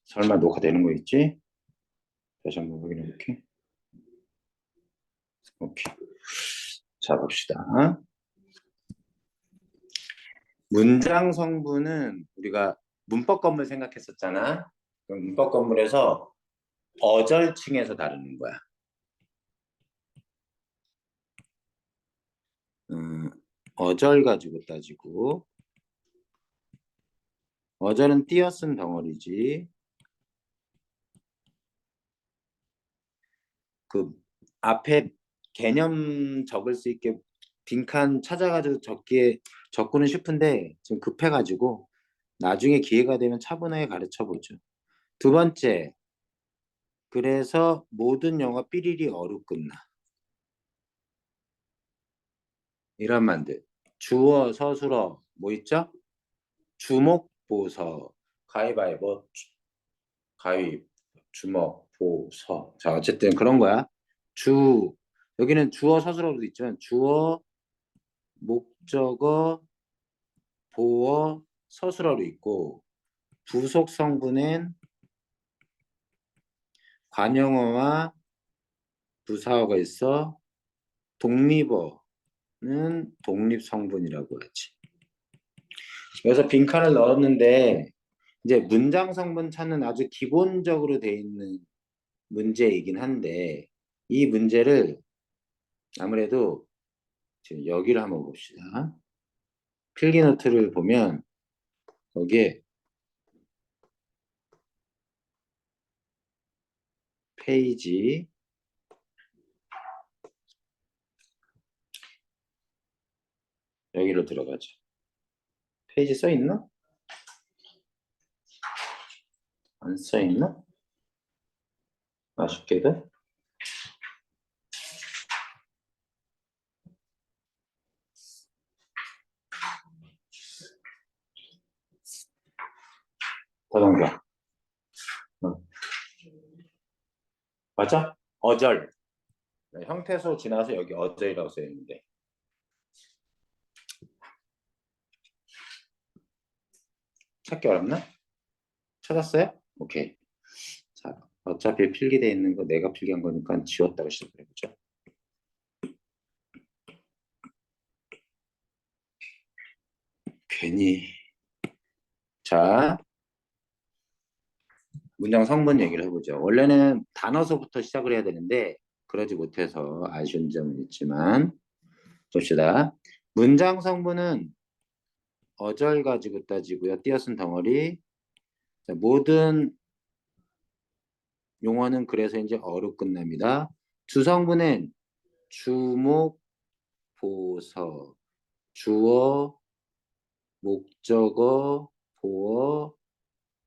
설마 녹화되는 거 있지? 다시 한번 확인해 볼게. 오케이. 자, 봅시다. 문장 성분은 우리가 문법 건물 생각했었잖아. 그럼 문법 건물에서 어절층에서 다루는 거야. 어절 가지고 따지고, 어절은 띄어쓴 덩어리지. 그 앞에 개념 적을 수 있게 빈칸 찾아가지고 적고는 싶은데 지금 급해가지고 나중에 기회가 되면 차분하게 가르쳐 보죠. 두 번째, 그래서 모든 영어 삐리리 어로 끝나. 이런 만들. 주어, 서술어 뭐 있죠? 주목, 보서, 가위바위보, 가위, 주먹, 보서. 자, 어쨌든 그런 거야. 여기는 주어, 서술어도 있지만 주어, 목적어, 보어, 서술어로 있고 부속 성분엔 관용어와 부사어가 있어. 독립어는 독립 성분이라고 하지. 그래서 빈칸을 넣었는데 이제 문장 성분 찾는 아주 기본적으로 돼 있는 문제이긴 한데 이 문제를 아무래도 지금 여기를 한번 봅시다. 필기노트를 보면 거기에 페이지 여기로 들어가죠. 페이지 써 있나? 안 써 있나? 아쉽게도. 더 넘겨. 맞아? 어절. 형태소 지나서 여기 어절이라고 써 있는데. 찾기 어렵나? 찾았어요? 오케이. 자, 어차피 필기돼 있는 거 내가 필기한 거니까 지웠다고 시작을 해보죠. 괜히. 자, 문장 성분 얘기를 해보죠. 원래는 단어서부터 시작을 해야 되는데 그러지 못해서 아쉬운 점은 있지만 봅시다. 문장 성분은 어절 가지고 따지고요. 띄어쓴 덩어리. 자, 모든 용어는 그래서 이제 어로 끝납니다. 주성분은 주목, 보서, 주어, 목적어, 보어,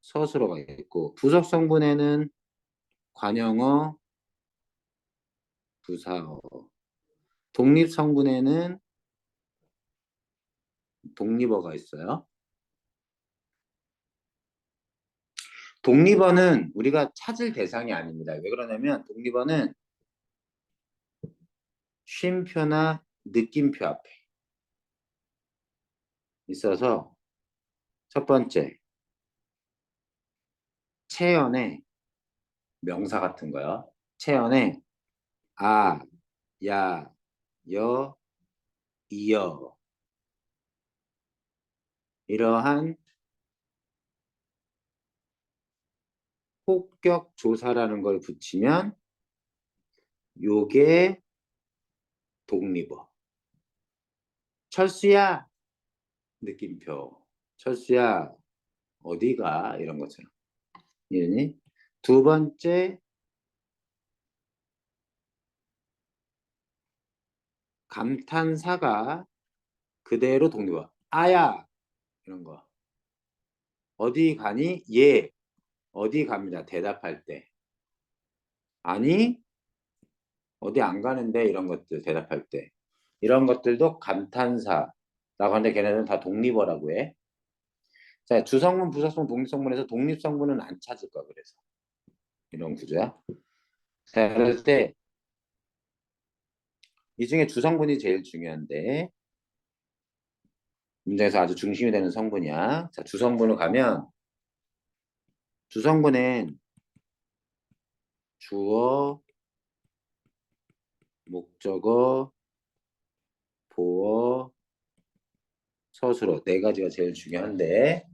서술어가 있고 부속 성분에는 관형어, 부사어, 독립 성분에는 독립어가 있어요. 독립어는 우리가 찾을 대상이 아닙니다. 왜 그러냐면 독립어는 쉼표나 느낌표 앞에 있어서 첫 번째 체연의 명사 같은 거요. 체연의 아, 야, 여, 이여 이러한 폭격 조사라는 걸 붙이면 요게 독립어. 철수야 느낌표. 철수야 어디가 이런 것처럼. 이러니 두 번째 감탄사가 그대로 독립어. 아야 이런 거. 어디 가니? 예. 어디 갑니다. 대답할 때. 아니 어디 안 가는데 이런 것들 대답할 때. 이런 것들도 감탄사라고 하는데 걔네들은 다 독립어라고 해. 자, 주성분, 부사성, 독립성분에서 독립성분은 안 찾을 거야. 그래서 이런 구조야. 자, 그럴 때 이 중에 주성분이 제일 중요한데 문제에서 아주 중심이 되는 성분이야. 자, 주성분으로 가면 주성분엔 주어, 목적어, 보어, 서술어 네 가지가 제일 중요한데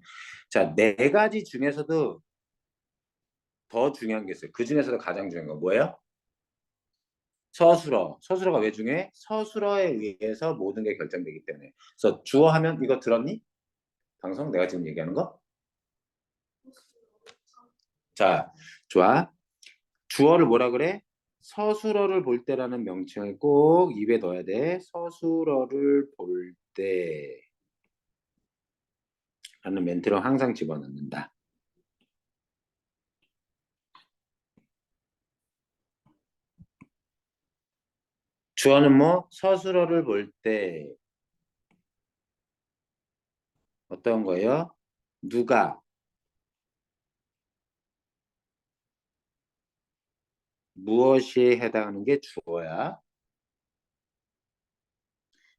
자, 네 가지 중에서도 더 중요한 게 있어요. 그 중에서도 가장 중요한 건 뭐예요? 서술어. 서술어가 왜 중요해? 서술어에 의해서 모든 게 결정되기 때문에. 그래서 주어 하면 이거 들었니? 방송 내가 지금 얘기하는 거? 자, 좋아. 주어를 뭐라 그래? 서술어를 볼 때라는 명칭을 꼭 입에 넣어야 돼. 서술어를 볼 때. 라는 멘트를 항상 집어넣는다. 주어는 뭐? 서술어를 볼 때 어떤 거예요? 누가, 무엇이 해당하는 게 주어야.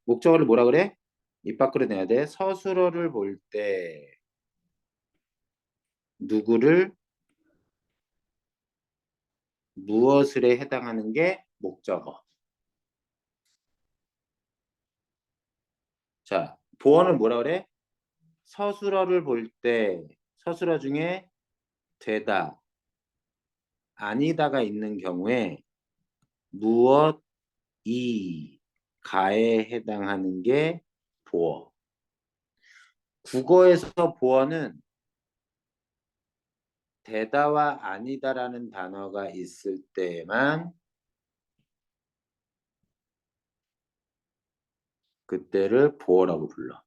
목적어를 뭐라 그래? 입 밖으로 내야 돼. 서술어를 볼 때 누구를 무엇을에 해당하는 게 목적어. 자, 보어는 뭐라 그래? 서술어를 볼 때 서술어 중에 되다, 아니다가 있는 경우에 무엇, 이, 가에 해당하는 게 보어. 국어에서 보어는 되다와 아니다라는 단어가 있을 때만 그때를 보어라고 불러.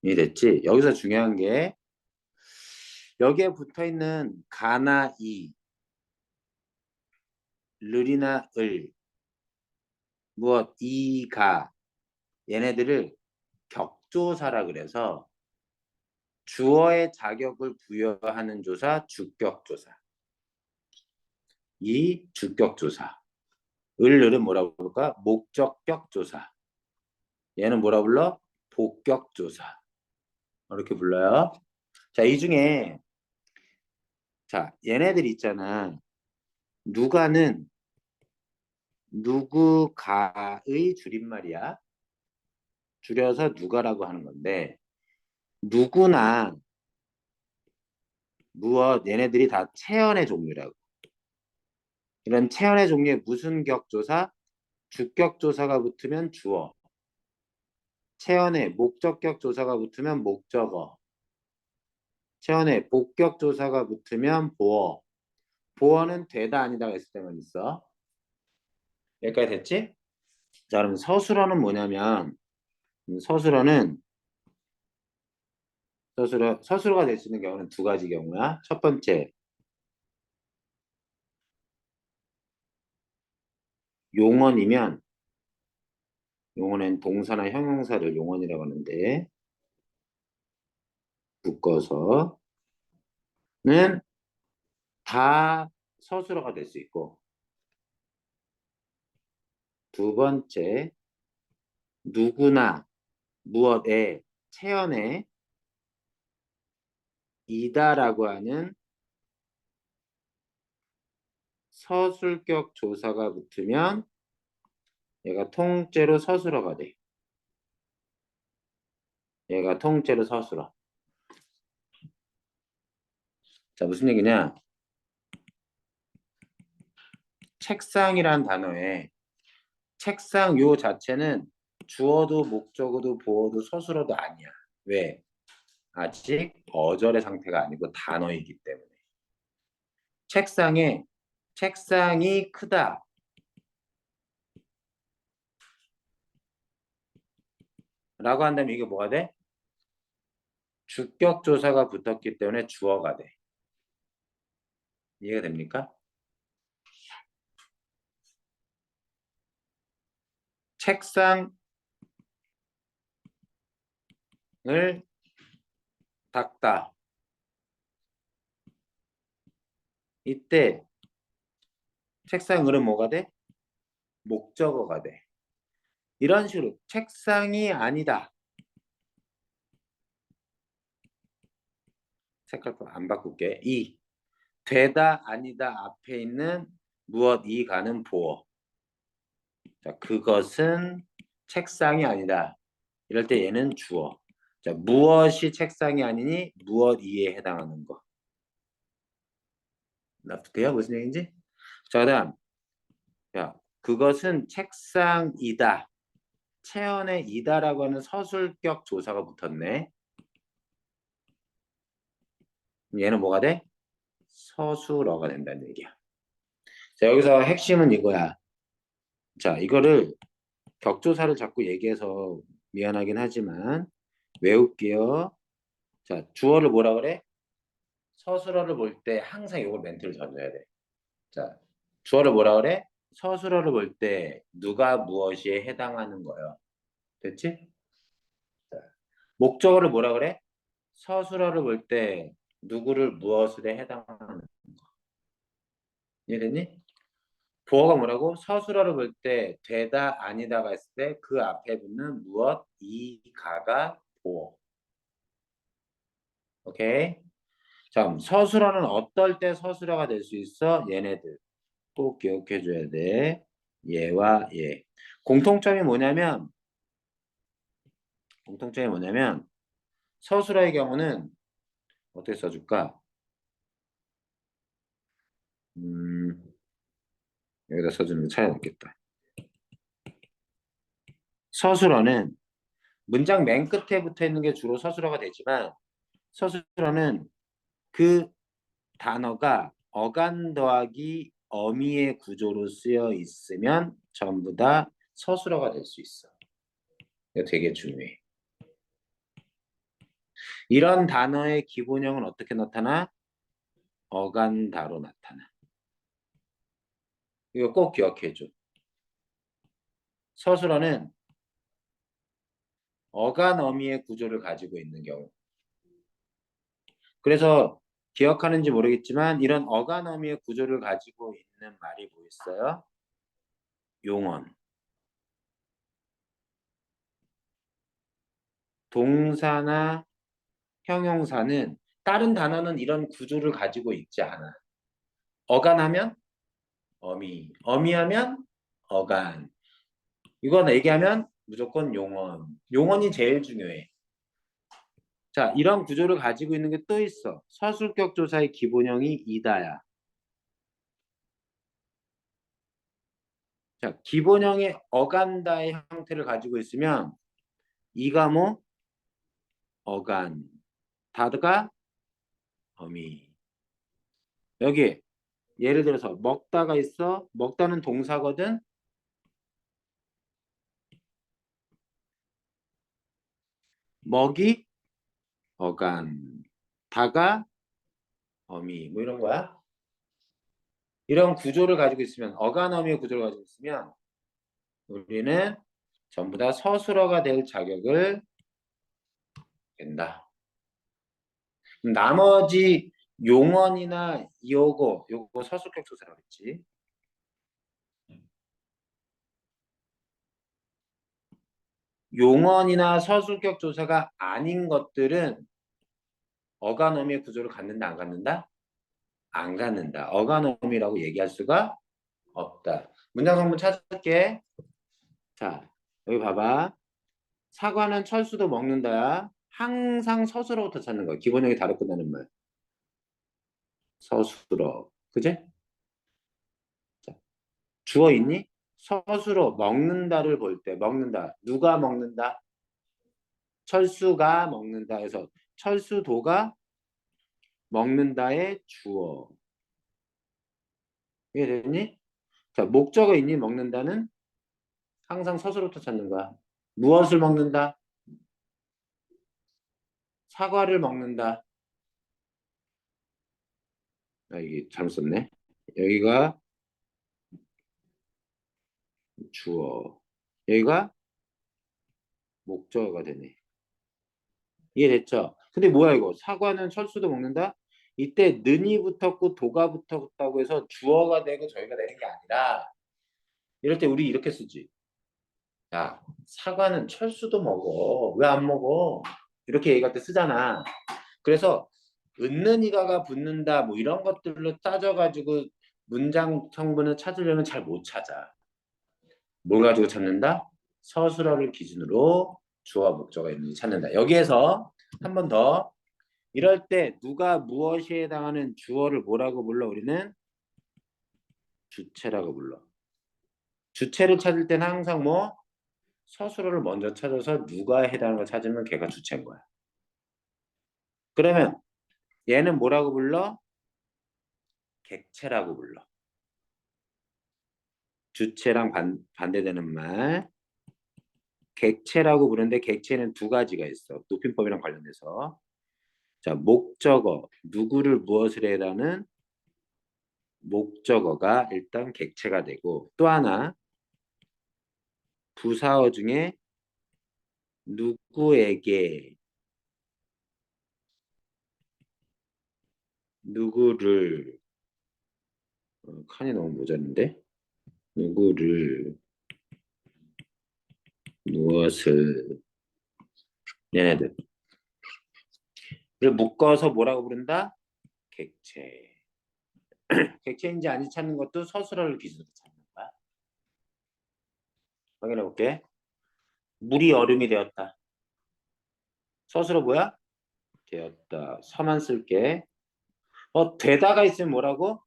이해됐지? 여기서 중요한 게 여기에 붙어있는 가나 이, 르이나 을, 무엇, 이, 가 얘네들을 격조사라 그래서 주어의 자격을 부여하는 조사, 주격조사. 이 주격조사. 을은 뭐라고 부를까? 목적격조사. 얘는 뭐라 불러? 복격조사. 이렇게 불러요. 자, 이 중에 자, 얘네들 있잖아. 누가는 누구가의 줄임말이야. 줄여서 누가라고 하는 건데 누구나 무엇 얘네들이 다 체언의 종류라고. 이런 체언의 종류에 무슨 격조사? 주격조사가 붙으면 주어. 체언의 목적격조사가 붙으면 목적어. 체언의 복격조사가 붙으면 보어. 보어는 되다 아니다가 있을 때만 있어. 여기까지 됐지? 자, 그럼 서술어는 뭐냐면 서술어는 서술어가 될 수 있는 경우는 두 가지 경우야. 첫 번째, 용언이면 용언은 동사나 형용사를 용언이라고 하는데 묶어서는 다 서술어가 될 수 있고 두 번째, 누구나 무엇에 체언에 이다라고 하는 서술격 조사가 붙으면 얘가 통째로 서술어가 돼. 얘가 통째로 서술어. 자, 무슨 얘기냐? 책상이란 단어에 책상 요 자체는 주어도 목적어도 보어도 서술어도 아니야. 왜? 아직 어절의 상태가 아니고 단어이기 때문에. 책상에 책상이 크다 라고 한다면 이게 뭐가 돼? 주격조사가 붙었기 때문에 주어가 돼. 이해가 됩니까? 책상을 닦다. 이때 책상을은 뭐가 돼? 목적어가 돼. 이런 식으로 책상이 아니다. 색깔 안 바꿀게. 이 되다 아니다 앞에 있는 무엇 이 가는 보어. 자, 그것은 책상이 아니다. 이럴 때 얘는 주어. 자, 무엇이 책상이 아니니 무엇 이에 해당하는 거. 납득해요? 무슨 얘기인지? 자, 그다음 야, 그것은 책상이다. 체언에 이다라고 하는 서술격 조사가 붙었네. 얘는 뭐가 돼? 서술어가 된다는 얘기야. 자, 여기서 핵심은 이거야. 자, 이거를 격조사를 자꾸 얘기해서 미안하긴 하지만 외울게요. 자, 주어를 뭐라 그래? 서술어를 볼 때 항상 이걸 멘트를 던져야 돼. 자, 주어를 뭐라 그래? 서술어를 볼 때 누가 무엇이에 해당하는 거예요. 됐지? 자, 목적어를 뭐라 그래? 서술어를 볼 때 누구를 무엇에 해당하는 거. 이해됐니? 보어가 뭐라고? 서술어를 볼 때 되다 아니다가 있을 때 그 앞에 붙는 무엇 이 가가 보어. 오케이? 자, 서술어는 어떨 때 서술어가 될 수 있어? 얘네들 꼭 기억해 줘야 돼. 얘와 얘. 공통점이 뭐냐면 서술어의 경우는 어떻게 써줄까? 음, 여기다 써주는 게 차이 없겠다. 서술어는 문장 맨 끝에 붙어 있는 게 주로 서술어가 되지만 서술어는 그 단어가 어간 더하기 어미의 구조로 쓰여 있으면 전부 다 서술어가 될 수 있어. 이거 되게 중요해. 이런 단어의 기본형은 어떻게 나타나? 어간다로 나타나. 이거 꼭 기억해줘. 서술어는 어간 어미의 구조를 가지고 있는 경우. 그래서 기억하는지 모르겠지만 이런 어간 어미의 구조를 가지고 있는 말이 뭐 있어요? 용언. 동사나 형용사는 다른 단어는 이런 구조를 가지고 있지 않아. 어간하면 어미, 어미하면 어간. 이건 얘기하면 무조건 용언. 용언이 제일 중요해. 자, 이런 구조를 가지고 있는 게 또 있어. 서술격 조사의 기본형이 이다야. 자, 기본형의 어간다의 형태를 가지고 있으면 이가 뭐 어간, 다가 어미. 여기 예를 들어서 먹다가 있어. 먹다는 동사거든. 먹이 어간, 다가 어미. 뭐 이런 거야. 이런 구조를 가지고 있으면 어간 어미의 구조를 가지고 있으면 우리는 전부 다 서술어가 될 자격을 낸다. 나머지 용언이나 요거 서술격 조사라고 했지. 용언이나 서술격 조사가 아닌 것들은 어간어미의 구조를 갖는다 안 갖는다? 안 갖는다. 어간어미라고 얘기할 수가 없다. 문장 성분 찾을게. 자, 여기 봐봐. 사과는 철수도 먹는다야. 항상 서술어부터 찾는 거야. 기본형이 다르 끝나는 말. 서술어. 그지? 자, 주어 있니? 서술어 먹는다를 볼 때 먹는다. 누가 먹는다? 철수가 먹는다 해서 철수도가 먹는다의 주어. 이해됐니? 자, 목적어 있니? 먹는다는 항상 서술어부터 찾는 거야. 무엇을 먹는다? 사과를 먹는다. 아, 이게 잘못 썼네. 여기가 주어. 여기가 목적어가 되네. 이해됐죠? 근데 뭐야 이거? 사과는 철수도 먹는다? 이때 는이 붙었고 도가 붙었다고 해서 주어가 되고 저희가 되는 게 아니라 이럴 때 우리 이렇게 쓰지. 야, 사과는 철수도 먹어. 왜 안 먹어? 이렇게 얘기할 때 쓰잖아. 그래서 있는 이가가 붙는다 뭐 이런 것들로 따져가지고 문장 성분을 찾으려면 잘 못 찾아. 뭘 가지고 찾는다? 서술어를 기준으로 주어 목적어가 있는지 찾는다. 여기에서 한 번 더 이럴 때 누가 무엇에 해당하는 주어를 뭐라고 불러? 우리는 주체라고 불러. 주체를 찾을 때는 항상 뭐 서술어를 먼저 찾아서 누가 해당하는 걸 찾으면 걔가 주체인 거야. 그러면 얘는 뭐라고 불러? 객체라고 불러. 주체랑 반대되는 말 객체라고 부르는데 객체는 두 가지가 있어. 높임법이랑 관련돼서. 자, 목적어, 누구를 무엇을 해라는 목적어가 일단 객체가 되고 또 하나 부사어 중에 누구에게 누구를 칸이 너무 모자른데 누구를 무엇을 얘네들을 묶어서 뭐라고 부른다? 객체. 객체인지 아닌지 찾는 것도 서술어를 기준으로 찾는 거야. 확인해 볼게. 물이 얼음이 되었다. 서술어 뭐야? 되었다. 서만 쓸게. 되다가 있으면 뭐라고?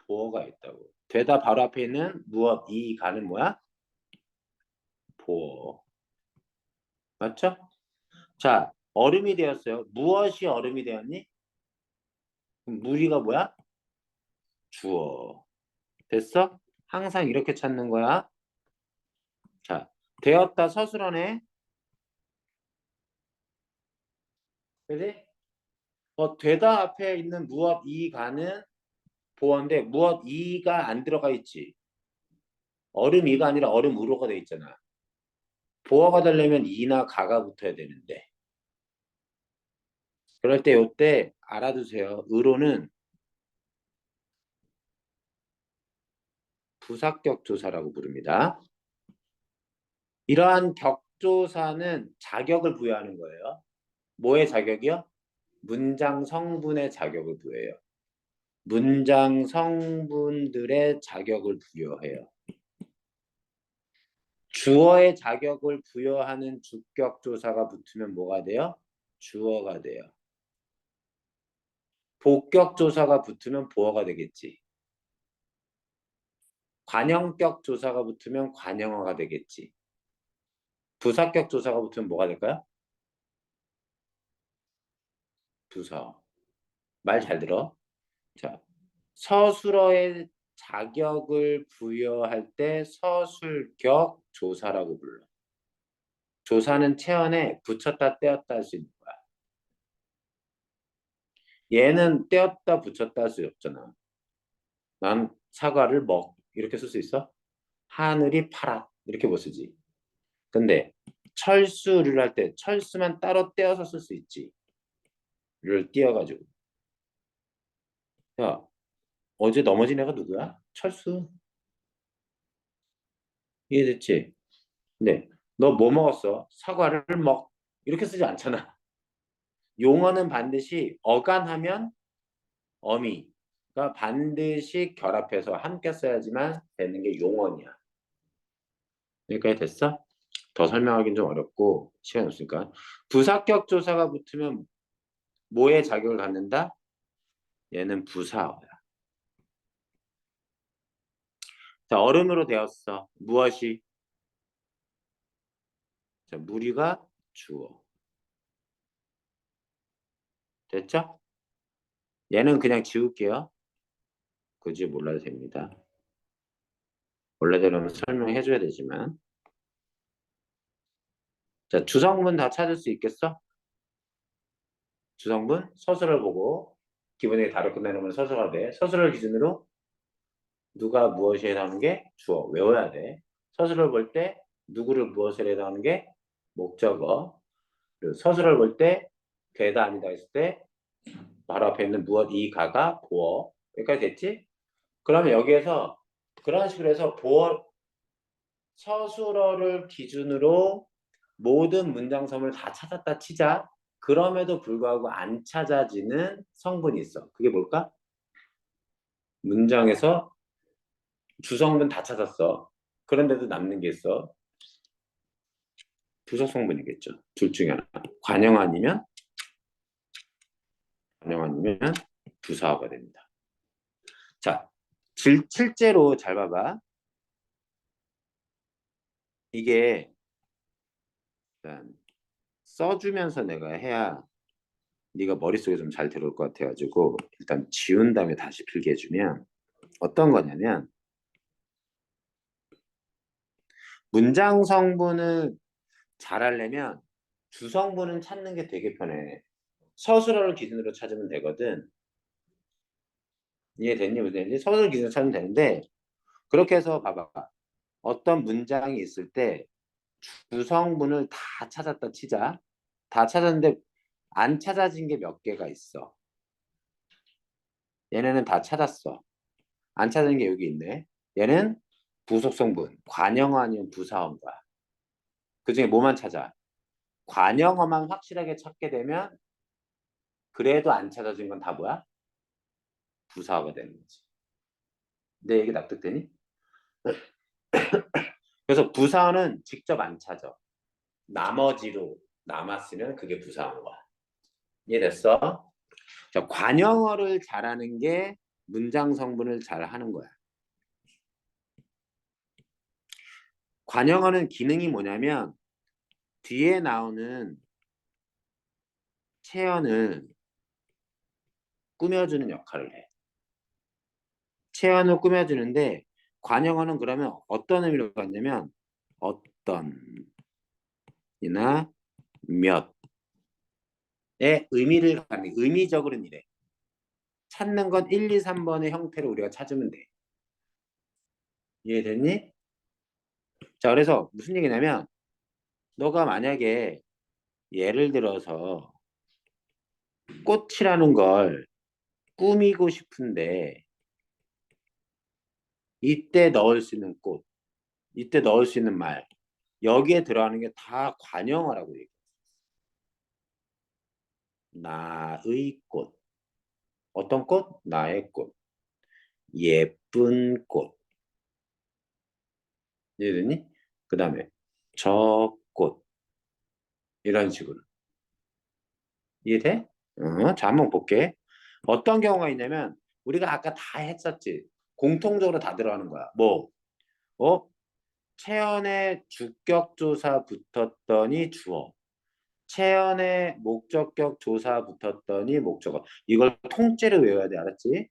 보어가 있다고. 되다 바로 앞에 있는 무엇, 이, 가는 뭐야? 보어. 맞죠? 자, 얼음이 되었어요. 무엇이 얼음이 되었니? 그럼 물이가 뭐야? 주어. 됐어? 항상 이렇게 찾는 거야. 자, 되었다 서술어네. 그지? 되다 앞에 있는 무엇, 이, 가는 보어인데 무엇, 이가 안 들어가 있지. 얼음 이가 아니라 얼음 우로가 돼 있잖아. 보어가 되려면 이나 가가 붙어야 되는데. 그럴 때 요때 알아두세요. 의로는 부사격 조사라고 부릅니다. 이러한 격조사는 자격을 부여하는 거예요. 뭐의 자격이요? 문장 성분의 자격을 부여해요. 문장 성분들의 자격을 부여해요. 주어의 자격을 부여하는 주격조사가 붙으면 뭐가 돼요? 주어가 돼요. 복격조사가 붙으면 보어가 되겠지. 관형격 조사가 붙으면 관형어가 되겠지. 부사격 조사가 붙으면 뭐가 될까요? 부사. 말 잘 들어. 자, 서술어의 자격을 부여할 때 서술격 조사라고 불러. 조사는 체언에 붙였다 떼었다 할 수 있는 거야. 얘는 떼었다 붙였다 할 수 없잖아. 난 사과를 이렇게 쓸 수 있어? 하늘이 파랗 이렇게 못 쓰지. 근데 철수를 할 때 철수만 따로 떼어서 쓸 수 있지. 를 띄어가지고. 야, 어제 넘어진 애가 누구야? 철수. 이해됐지? 네. 너 뭐 먹었어? 사과를 이렇게 쓰지 않잖아. 용어는 반드시 어간하면 어미가 반드시 결합해서 함께 써야지만 되는 게 용언이야. 여기까지 됐어? 더 설명하기는 좀 어렵고 시간이 없으니까. 부사격 조사가 붙으면 뭐의 자격을 갖는다? 얘는 부사어야. 자, 얼음으로 되었어. 무엇이? 자, 무리가 주어. 됐죠? 얘는 그냥 지울게요. 굳이 몰라도 됩니다. 원래대로는 설명해줘야 되지만. 자, 주성분 다 찾을 수 있겠어? 주성분 서술을 보고 기본에 다를 끝내놓으면 서술화 돼. 서술을 기준으로 누가 무엇에 해당하는 게 주어 외워야 돼. 서술을 볼 때 누구를 무엇에 해당하는 게 목적어. 그리고 서술을 볼 때 되다 아니다 했을 때 바로 앞에 있는 무엇 이 가가 보어. 여기까지 됐지? 그러면 여기에서 그런 식으로 해서 보어 서술어를 기준으로 모든 문장섬을 다 찾았다 치자. 그럼에도 불구하고 안 찾아지는 성분이 있어. 그게 뭘까? 문장에서 주성분 다 찾았어. 그런데도 남는 게 있어. 부속 성분이겠죠. 둘 중에 하나. 관형 아니면 부사어가 됩니다. 자, 실제로 잘 봐봐. 이게 일단 써주면서 내가 해야 네가 머릿속에 좀 잘 들어올 것 같아가지고 일단 지운 다음에 다시 필기 해주면 어떤 거냐면 문장 성분을 잘 하려면 주성분은 찾는 게 되게 편해. 서술어를 기준으로 찾으면 되거든. 이해됐니? 무슨 얘기인지? 서술 기준으로 찾으면 되는데 그렇게 해서 봐봐. 어떤 문장이 있을 때 주성분을 다 찾았다 치자. 다 찾았는데 안 찾아진 게 몇 개가 있어. 얘네는 다 찾았어. 안 찾은 게 여기 있네. 얘는 부속성분, 관형어 아니면 부사어인 거야. 그중에 뭐만 찾아? 관형어만 확실하게 찾게 되면 그래도 안 찾아진 건 다 뭐야? 부사어가 되는 거지. 내 얘기 납득되니? 그래서 부사어는 직접 안 찾아. 나머지로 남았으면 그게 부사어인 거야. 이해됐어? 자, 관형어를 잘하는 게 문장 성분을 잘하는 거야. 관형어는 기능이 뭐냐면 뒤에 나오는 체언을 꾸며주는 역할을 해. 체언을 꾸며주는데 관형어는 그러면 어떤 의미로 갖냐면 어떤 이나 몇의 의미를 갖는 의미적으로는 이래. 찾는 건 1, 2, 3번의 형태로 우리가 찾으면 돼. 이해됐니? 자, 그래서 무슨 얘기냐면 너가 만약에 예를 들어서 꽃이라는 걸 꾸미고 싶은데 이때 넣을 수 있는 꽃, 이때 넣을 수 있는 말 여기에 들어가는 게 다 관형어라고 얘기해. 나의 꽃. 어떤 꽃? 나의 꽃. 예쁜 꽃. 이해됐니? 그 다음에 저 꽃. 이런 식으로. 이해돼? 자, 한번 볼게. 어떤 경우가 있냐면 우리가 아까 다 했었지. 공통적으로 다 들어가는 거야. 뭐? 체언에 주격조사 붙었더니 주어. 체언에 목적격 조사 붙었더니 목적어. 이걸 통째로 외워야 돼. 알았지?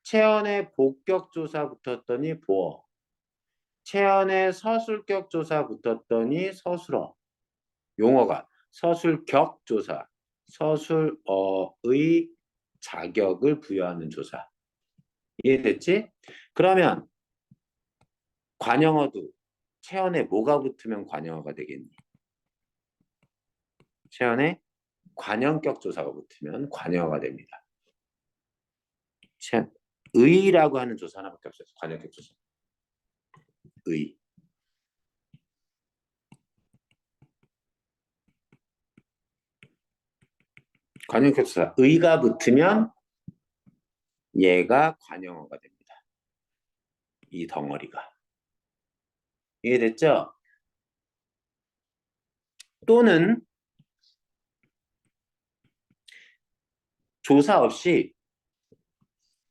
체언에 복격 조사 붙었더니 보어. 체언에 서술격 조사 붙었더니 서술어. 용어가 서술격 조사. 서술어의 자격을 부여하는 조사. 이해됐지? 그러면 관형어도 체언에 뭐가 붙으면 관형어가 되겠니? 체언에 관형격 조사가 붙으면 관형어가 됩니다. 의라고 하는 조사 하나밖에 없어요. 관형격 조사. 의. 관형격 조사. 의가 붙으면 얘가 관형어가 됩니다. 이 덩어리가. 이해됐죠? 또는 조사 없이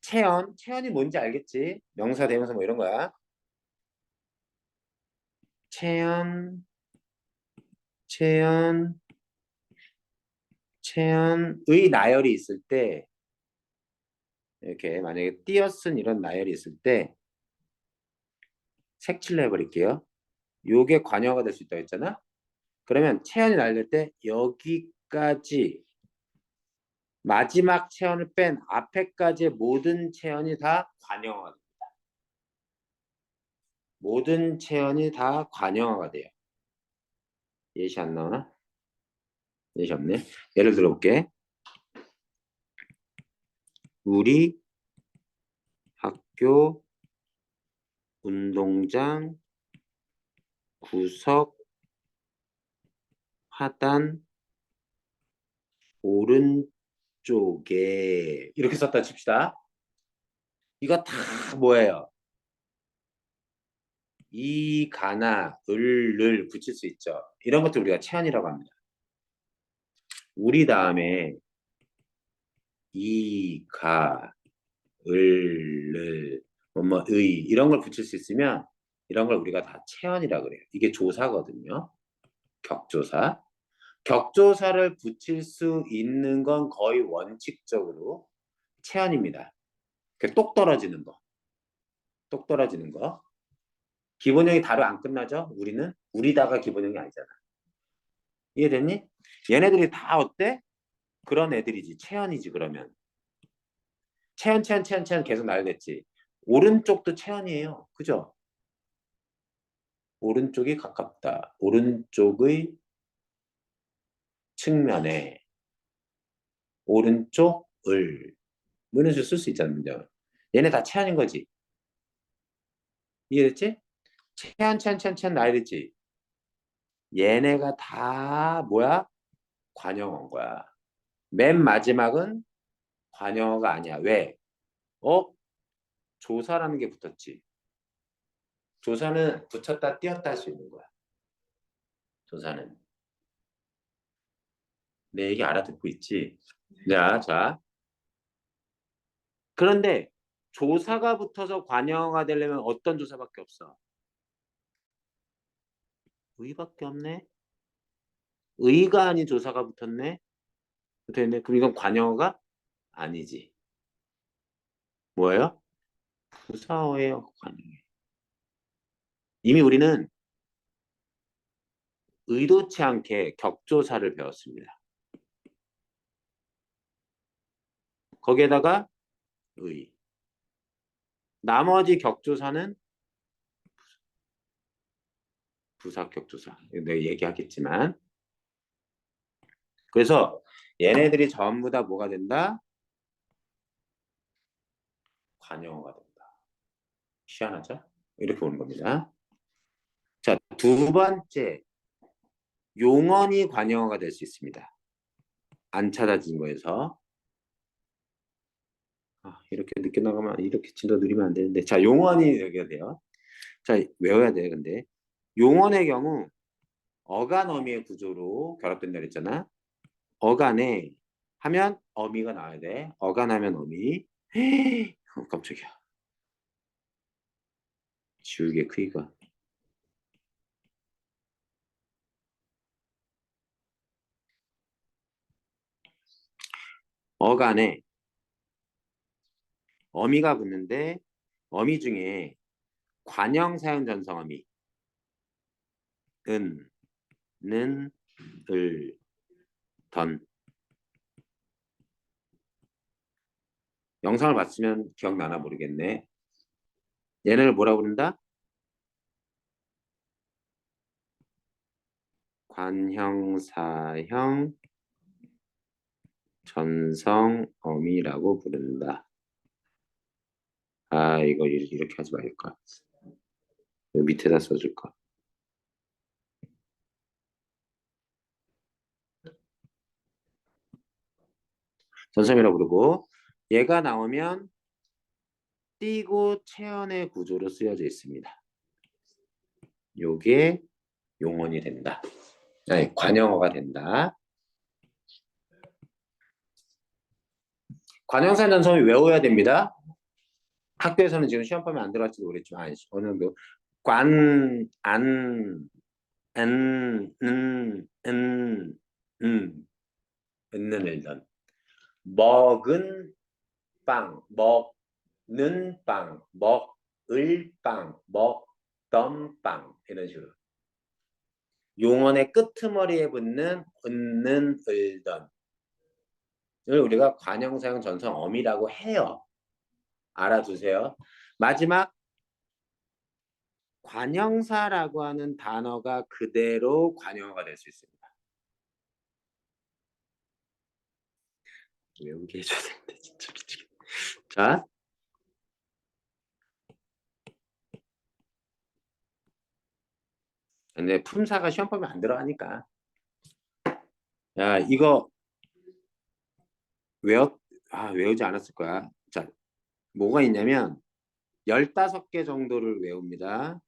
체언이 뭔지 알겠지? 명사, 대명사 뭐 이런 거야. 체언, 체언, 체언의 나열이 있을 때 이렇게 만약에 띄어쓴 이런 나열이 있을 때 색칠로 해버릴게요. 요게 관여가 될 수 있다고 했잖아. 그러면 체언이 날릴 때 여기까지 마지막 체언을 뺀 앞에까지의 모든 체언이 다 관여가 됩니다. 모든 체언이 다 관여가 돼요. 예시 안 나오나? 예시 없네. 예를 들어볼게. 우리 학교 운동장 구석 하단 오른쪽에 이렇게 썼다 칩시다. 이거 다 뭐예요? 이, 가나, 을을 붙일 수 있죠. 이런 것들 우리가 체언이라고 합니다. 우리 다음에 이, 가, 을, 뭐뭐, 의 이런 걸 붙일 수 있으면 이런 걸 우리가 다 체언이라고 그래요. 이게 조사거든요. 격조사. 격조사를 붙일 수 있는 건 거의 원칙적으로 체언입니다. 똑 떨어지는 거. 똑 떨어지는 거. 기본형이 다로 안 끝나죠? 우리는 우리다가 기본형이 아니잖아. 이해됐니? 얘네들이 다 어때? 그런 애들이지. 체언이지 그러면. 체언, 체언, 체언, 체언 계속 나열됐지. 오른쪽도 체언이에요. 그죠? 오른쪽이 가깝다. 오른쪽의 측면에 오른쪽을 뭐 이런 식으로 쓸 수 있잖아요. 얘네 다 체언인 거지. 이해됐지? 체언, 체언, 체언, 체언 나열됐지. 얘네가 다 뭐야? 관용어인 거야. 맨 마지막은 관용어가 아니야. 왜? 어? 조사라는 게 붙었지. 조사는 붙였다 띄었다 할 수 있는 거야. 조사는. 내 얘기 알아듣고 있지? 자. 그런데 조사가 붙어서 관용어가 되려면 어떤 조사밖에 없어? 의밖에 없네? 의가 아닌 조사가 붙었네? 붙어있네? 그럼 이건 관용어가 아니지. 뭐예요? 부사어예요. 관용어. 이미 우리는 의도치 않게 격조사를 배웠습니다. 거기에다가 의. 나머지 격조사는 부사 격조사. 내가 얘기하겠지만. 그래서 얘네들이 전부 다 뭐가 된다? 관용어가 된다. 희한하죠? 이렇게 보는 겁니다. 자, 두 번째. 용언이 관용어가 될 수 있습니다. 안 찾아진 거에서. 이렇게 늦게 나가면 이렇게 진도 느리면 안 되는데. 자, 용언이 여기가 돼요. 자, 외워야 돼, 근데. 용언의 경우 어간 어미의 구조로 결합된다 그랬잖아. 어간에 하면 어미가 나와야 돼. 어간하면 어미. 깜짝이야. 지우개 크기가. 어간에 어미가 붙는데 어미 중에 관형 사용 전성 어미 은, 는, 을, 던. 영상을 봤으면 기억나나 모르겠네. 얘네를 뭐라고 부른다? 관형사형 전성어미라고 부른다. 이거 이렇게 하지 말까. 밑에다 써줄까. 전성이라고 부르고 얘가 나오면 띄고 체언의 구조로 쓰여져 있습니다. 요게 용언이 된다. 아니, 관형어가 된다. 관형사 전성이 외워야 됩니다. 학교에서는 지금 시험 보면 안 들어갈지도 모르겠지만 어느 정도 안, 은는 일던 먹은 빵, 먹는 빵, 먹을 빵, 먹던 빵 이런 식으로 용언의 끄트머리에 붙는 은는 을던 을 우리가 관형사용 전성 어미라고 해요. 알아두세요. 마지막 관형사라고 하는 단어가 그대로 관형어가 될 수 있습니다. 외우게 해줘야 되는데 진짜 미치겠네. 자, 근데 품사가 시험 보면 안 들어가니까. 야, 이거 외우지 않았을 거야. 자, 뭐가 있냐면 15개 정도를 외웁니다.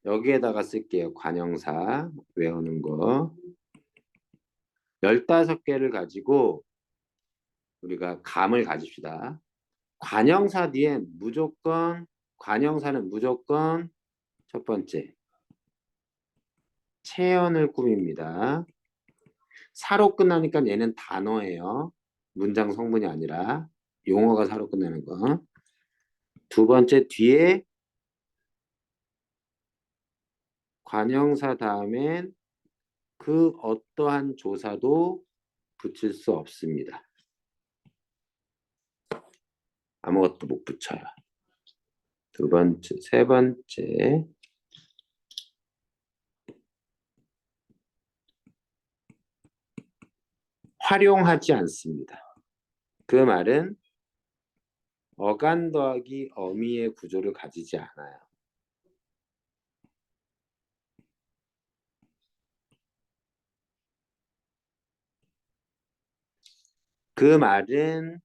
여기에다가 쓸게요. 관형사 외우는 거. 15개를 가지고 우리가 감을 가집시다. 관형사 뒤에 관형사는 무조건 첫 번째, 체언을 꾸밉니다. 사로 끝나니까 얘는 단어예요. 문장 성분이 아니라 용어가 사로 끝나는 거. 두 번째, 뒤에 관형사 다음엔 그 어떠한 조사도 붙일 수 없습니다. 아무것도 못 붙여요. 두 번째, 세 번째, 활용하지 않습니다. 그 말은 어간 더하기 어미의 구조를 가지지 않아요. 그 말은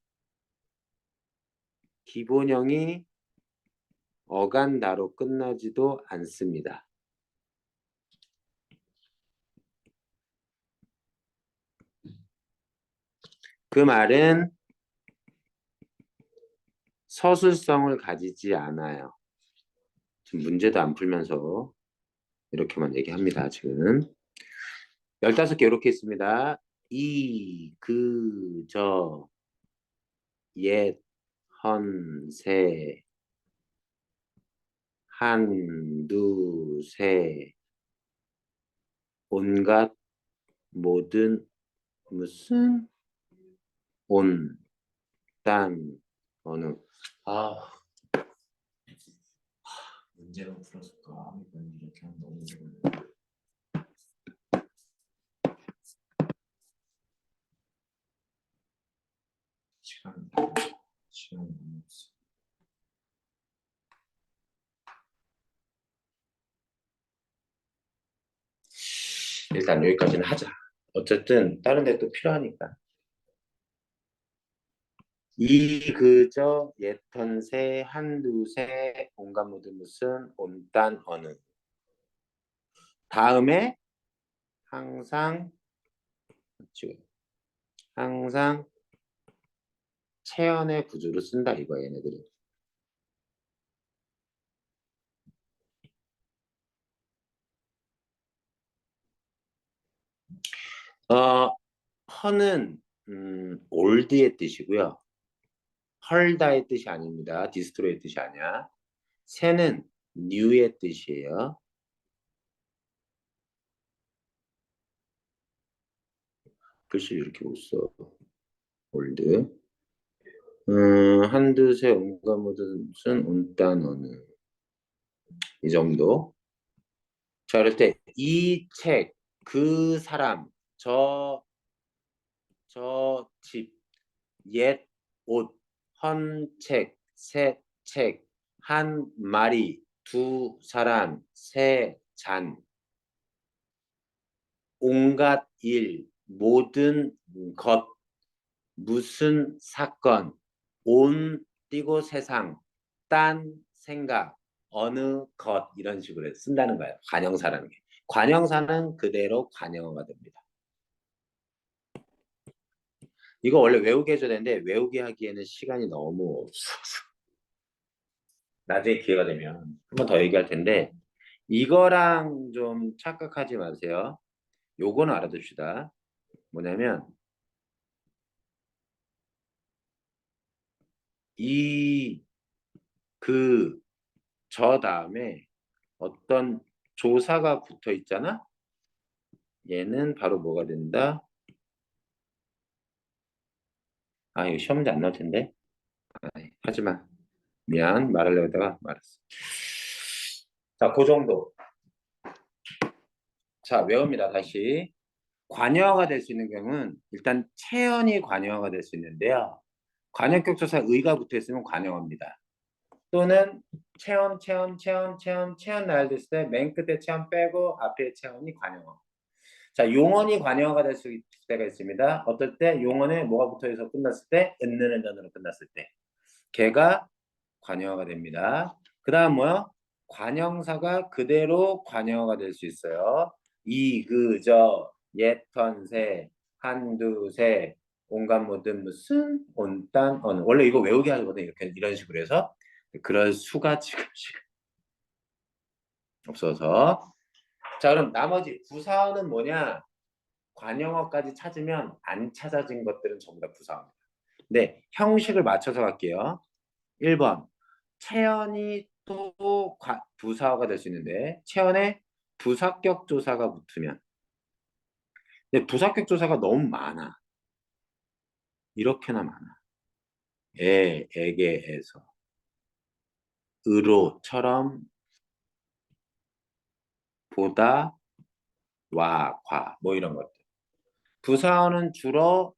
기본형이 어간다로 끝나지도 않습니다. 그 말은 서술성을 가지지 않아요. 지금 문제도 안 풀면서 이렇게만 얘기합니다. 지금 15개 이렇게 있습니다. 이, 그, 저, 옛, 헌, 세, 한, 두, 세, 온갖, 모든, 무슨, 온, 딴, 어느. 문제로 풀어줄까? 이건 이렇게 하면 너무 어려워. 시간이 너무 없어. 일단 여기까지는 하자. 어쨌든 다른 데 또 필요하니까. 이, 그저, 옛턴세, 한두세, 온갖 모든 무슨, 온딴, 어느. 다음에 항상 항상 체언의 구조를 쓴다 이거 얘네들은. 허는 올드의 뜻이고요. 헐다의 뜻이 아닙니다. 디스트로의 뜻이 아니야. 새는 뉴의 뜻이에요. 글씨 이렇게 못 써. 올드. 한두세 온갖 모든 무슨 온딴 어느. 이 정도. 자, 그럴 때 이 책, 그 사람, 저 집, 옛 옷, 헌 책, 새 책, 한 마리, 두 사람, 세 잔, 온갖 일, 모든 것, 무슨 사건, 온 띄고 세상, 딴 생각, 어느 것 이런 식으로 쓴다는 거예요. 관형사라는 게. 관형사는 그대로 관형어가 됩니다. 이거 원래 외우게 해줘야 되는데 외우게 하기에는 시간이 너무 없어서 나중에 기회가 되면 한 번 더 얘기할 텐데 이거랑 좀 착각하지 마세요. 요거는 알아둡시다. 뭐냐면 이, 그, 저 다음에 어떤 조사가 붙어 있잖아? 얘는 바로 뭐가 된다? 이거 시험 문제 안 나올 텐데. 하지마. 미안. 말하려고 하다가 말았어. 자, 그 정도. 자, 외웁니다. 다시. 관여가 될 수 있는 경우는 일단 체언이 관여가 될 수 있는데요. 관역격조사 의가 붙어 있으면 관여입니다. 또는 체언 나열 됐을 때 맨 끝에 체언 빼고 앞에 체언이 관여. 자, 용언이 관여가 될 수 때가 있습니다. 어떨 때? 용언에 뭐가 붙어있어 끝났을 때? 은느는 전으로 끝났을 때. 걔가 관형어가 됩니다. 그 다음 뭐요? 관형사가 그대로 관형어가 될 수 있어요. 이, 그, 저, 예턴세, 한두세, 온갖 모든 무슨, 온딴, 어느. 원래 이거 외우게 하거든요. 이렇게, 이런 식으로 해서. 그럴 수가 지금 없어서. 자, 그럼 나머지 부사어는 뭐냐? 관형어까지 찾으면 안 찾아진 것들은 전부 다 부사어입니다. 네, 형식을 맞춰서 갈게요. 1번. 체언이 또 부사어가 될 수 있는데 체언에 부사격 조사가 붙으면 근데 부사격 조사가 너무 많아. 이렇게나 많아. 에게에서 으로처럼 보다 와, 과, 뭐 이런 것들. 부사어는 주로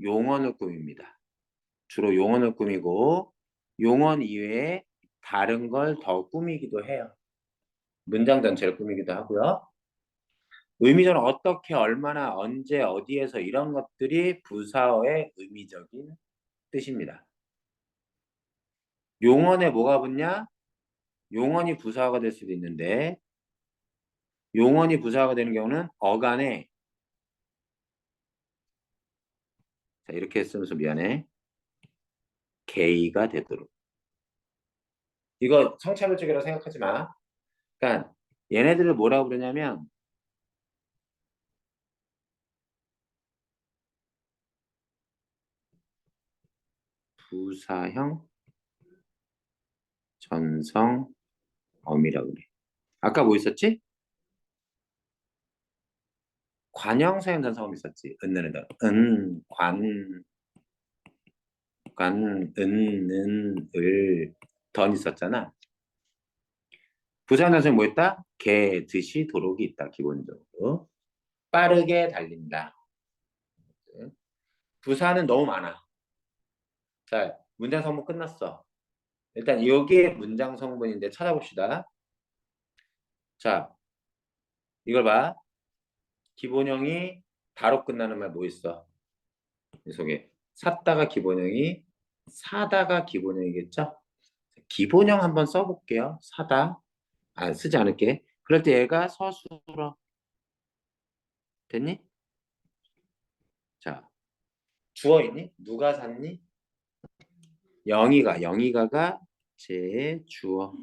용언을 꾸밉니다. 주로 용언을 꾸미고 용언 이외에 다른 걸 더 꾸미기도 해요. 문장 전체를 꾸미기도 하고요. 의미적으로 어떻게, 얼마나, 언제, 어디에서 이런 것들이 부사어의 의미적인 뜻입니다. 용언에 뭐가 붙냐? 용언이 부사어가 될 수도 있는데 용언이 부사어가 되는 경우는 어간에 자, 이렇게 쓰면서 미안해. 게이가 되도록. 이거 성차별적이라고 생각하지 마. 그러니까 얘네들을 뭐라고 부르냐면 부사형 전성어미라고 그래. 아까 뭐 있었지? 관형사형 전성어미 있었지. 은는은 던 있었잖아. 부사형 전성이 뭐 있다? 개, 듯이, 도록이 있다. 기본적으로. 빠르게 달린다. 부사는 너무 많아. 자, 문장 성분 끝났어. 일단 여기에 문장 성분인데 찾아봅시다. 자, 이걸 봐. 기본형이 다로 끝나는 말 뭐 있어? 이 속에 샀다가 기본형이 사다가 기본형이겠죠? 기본형 한번 써볼게요. 사다. 쓰지 않을게. 그럴 때 얘가 서술어. 됐니? 자, 주어 있니? 누가 샀니? 영희가가 제 주어.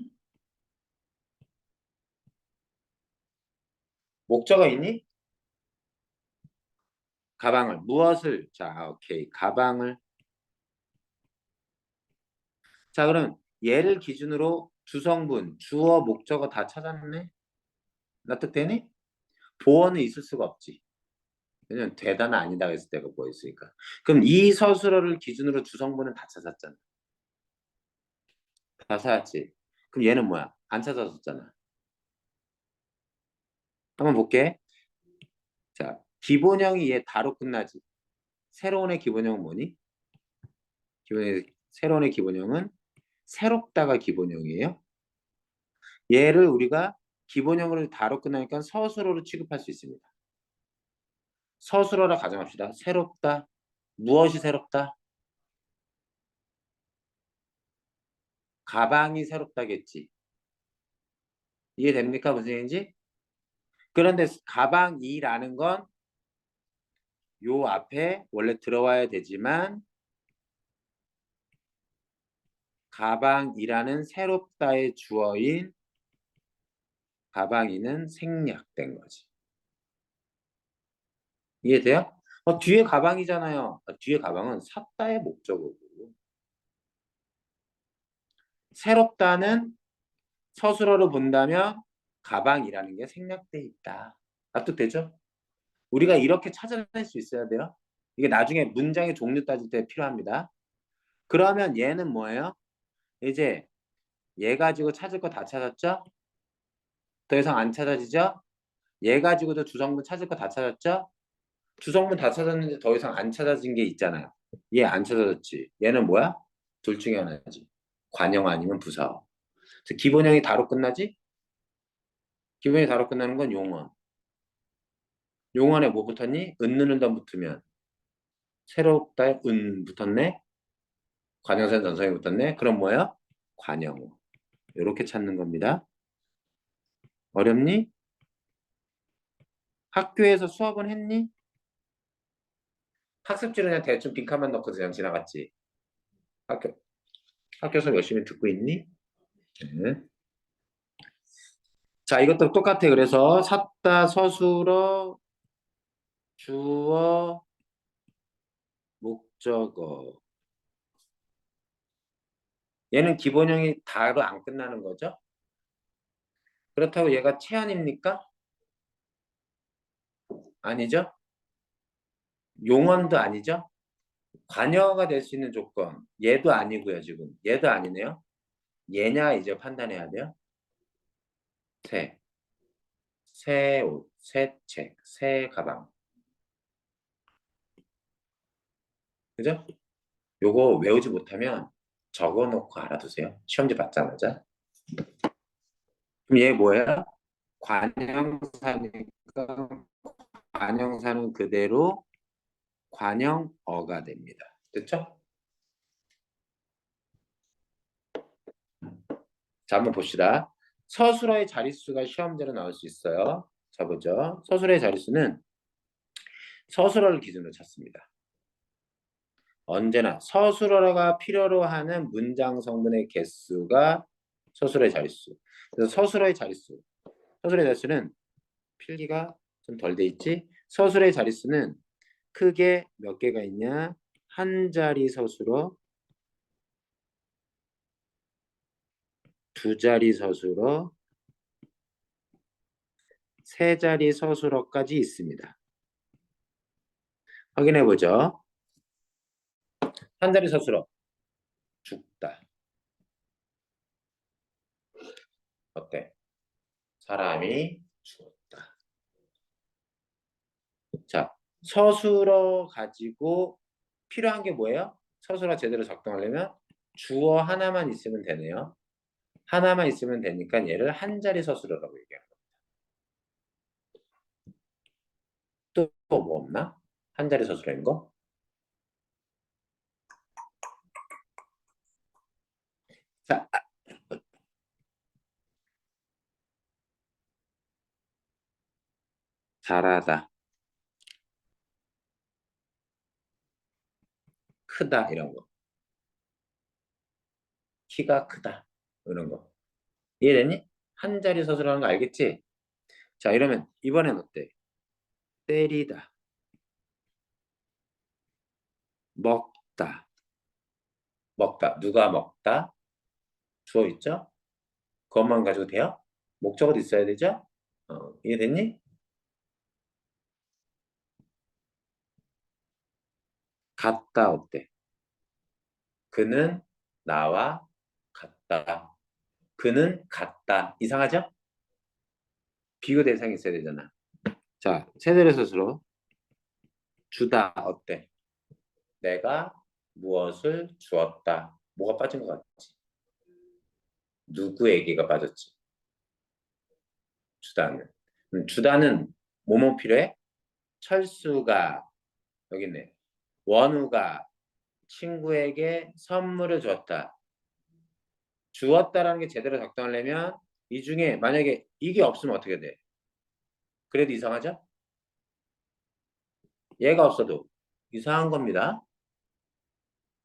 목적어 있니? 가방을. 무엇을? 자, 오케이. 가방을. 자, 그럼 얘를 기준으로 주성분, 주어, 목적어 다 찾았네? 납득되니? 보어는 있을 수가 없지. 왜냐면 되다나 아니다 했을 때가 뭐 있으니까. 그럼 이 서술어를 기준으로 주성분은 다 찾았잖아. 다 찾았지. 그럼 얘는 뭐야? 안 찾아줬잖아. 한번 볼게. 자, 기본형이 얘 다로 끝나지. 새로운의 기본형은 뭐니? 새로운의 기본형은 새롭다가 기본형이에요. 얘를 우리가 기본형으로 다로 끝나니까 서술어로 취급할 수 있습니다. 서술어라 가정합시다. 새롭다. 무엇이 새롭다? 가방이 새롭다겠지. 이해됩니까? 무슨 얘기인지? 그런데 가방이라는 건 요 앞에 원래 들어와야 되지만 가방이라는 새롭다의 주어인 가방이는 생략된 거지. 이해돼요? 뒤에 가방이잖아요. 뒤에 가방은 샀다의 목적어고 새롭다는 서술어로 본다면 가방이라는 게 생략돼 있다. 납득되죠? 우리가 이렇게 찾아낼 수 있어야 돼요. 이게 나중에 문장의 종류 따질 때 필요합니다. 그러면 얘는 뭐예요? 이제 얘 가지고 찾을 거 다 찾았죠? 더 이상 안 찾아지죠? 얘 가지고도 주성분 찾을 거 다 찾았죠? 주성분 다 찾았는데 더 이상 안 찾아진 게 있잖아요. 얘 안 찾아졌지. 얘는 뭐야? 둘 중에 하나지. 관형 아니면 부사어. 그래서 기본형이 다로 끝나지? 기본형이 다로 끝나는 건 용어. 용언에 뭐 붙었니? 은느는다 붙으면 새롭다 붙었네. 관형사는 전성이 붙었네. 그럼 뭐야? 관형어. 이렇게 찾는 겁니다. 어렵니? 학교에서 수업은 했니? 학습지를 그냥 대충 빈칸만 넣고 그냥 지나갔지. 학교, 학교 수업 열심히 듣고 있니? 네. 자, 이것도 똑같아. 그래서 샀다, 서술어, 주어, 목적어. 얘는 기본형이 다로 안 끝나는 거죠? 그렇다고 얘가 체언입니까? 아니죠? 용언도 아니죠? 관여가 될 수 있는 조건. 얘도 아니고요, 지금. 얘도 아니네요. 얘냐 이제 판단해야 돼요. 새, 새 옷, 새 책, 새 가방. 그죠? 요거 외우지 못하면 적어놓고 알아두세요. 시험지 받자마자. 그럼 얘 뭐예요? 관형사니까 관형사는 그대로 관형어가 됩니다. 됐죠? 자, 한번 봅시다. 서술어의 자릿수가 시험대로 나올 수 있어요. 자, 보죠. 서술어의 자릿수는 서술어를 기준으로 찾습니다. 언제나 서술어가 필요로 하는 문장 성분의 개수가 서술어의 자릿수. 그래서 서술어의 자릿수는 필기가 좀 덜 돼 있지. 서술어의 자릿수는 크게 몇 개가 있냐? 한 자리 서술어, 두 자리 서술어, 세 자리 서술어까지 있습니다. 확인해 보죠. 한 자리 서술어 죽다. 어때? 사람이 죽었다. 자, 서술어 가지고 필요한 게 뭐예요? 서술어 제대로 작동하려면 주어 하나만 있으면 되네요. 하나만 있으면 되니까 얘를 한 자리 서술어라고 얘기하는 거예요. 또 뭐 없나? 한 자리 서술어인 거? 자, 잘하다, 크다 이런 거. 키가 크다 이런 거. 이해됐니? 한 자리 서술어라는 거 알겠지? 자, 이러면 이번엔 어때? 때리다, 먹다, 먹다. 누가 먹다? 주어 있죠? 그것만 가지고 돼요? 목적어도 있어야 되죠? 이해됐니? 같다 어때? 그는 나와 같다. 그는 같다. 이상하죠? 비교 대상이 있어야 되잖아. 자, 세대를 스스로 주다 어때? 내가 무엇을 주었다. 뭐가 빠진 것 같지? 누구에게가 빠졌지? 주다는. 주다는 뭐뭐 필요해? 철수가 여기 있네. 원우가 친구에게 선물을 줬다. 주었다라는 게 제대로 작동하려면 이 중에 만약에 이게 없으면 어떻게 돼? 그래도 이상하죠? 얘가 없어도 이상한 겁니다.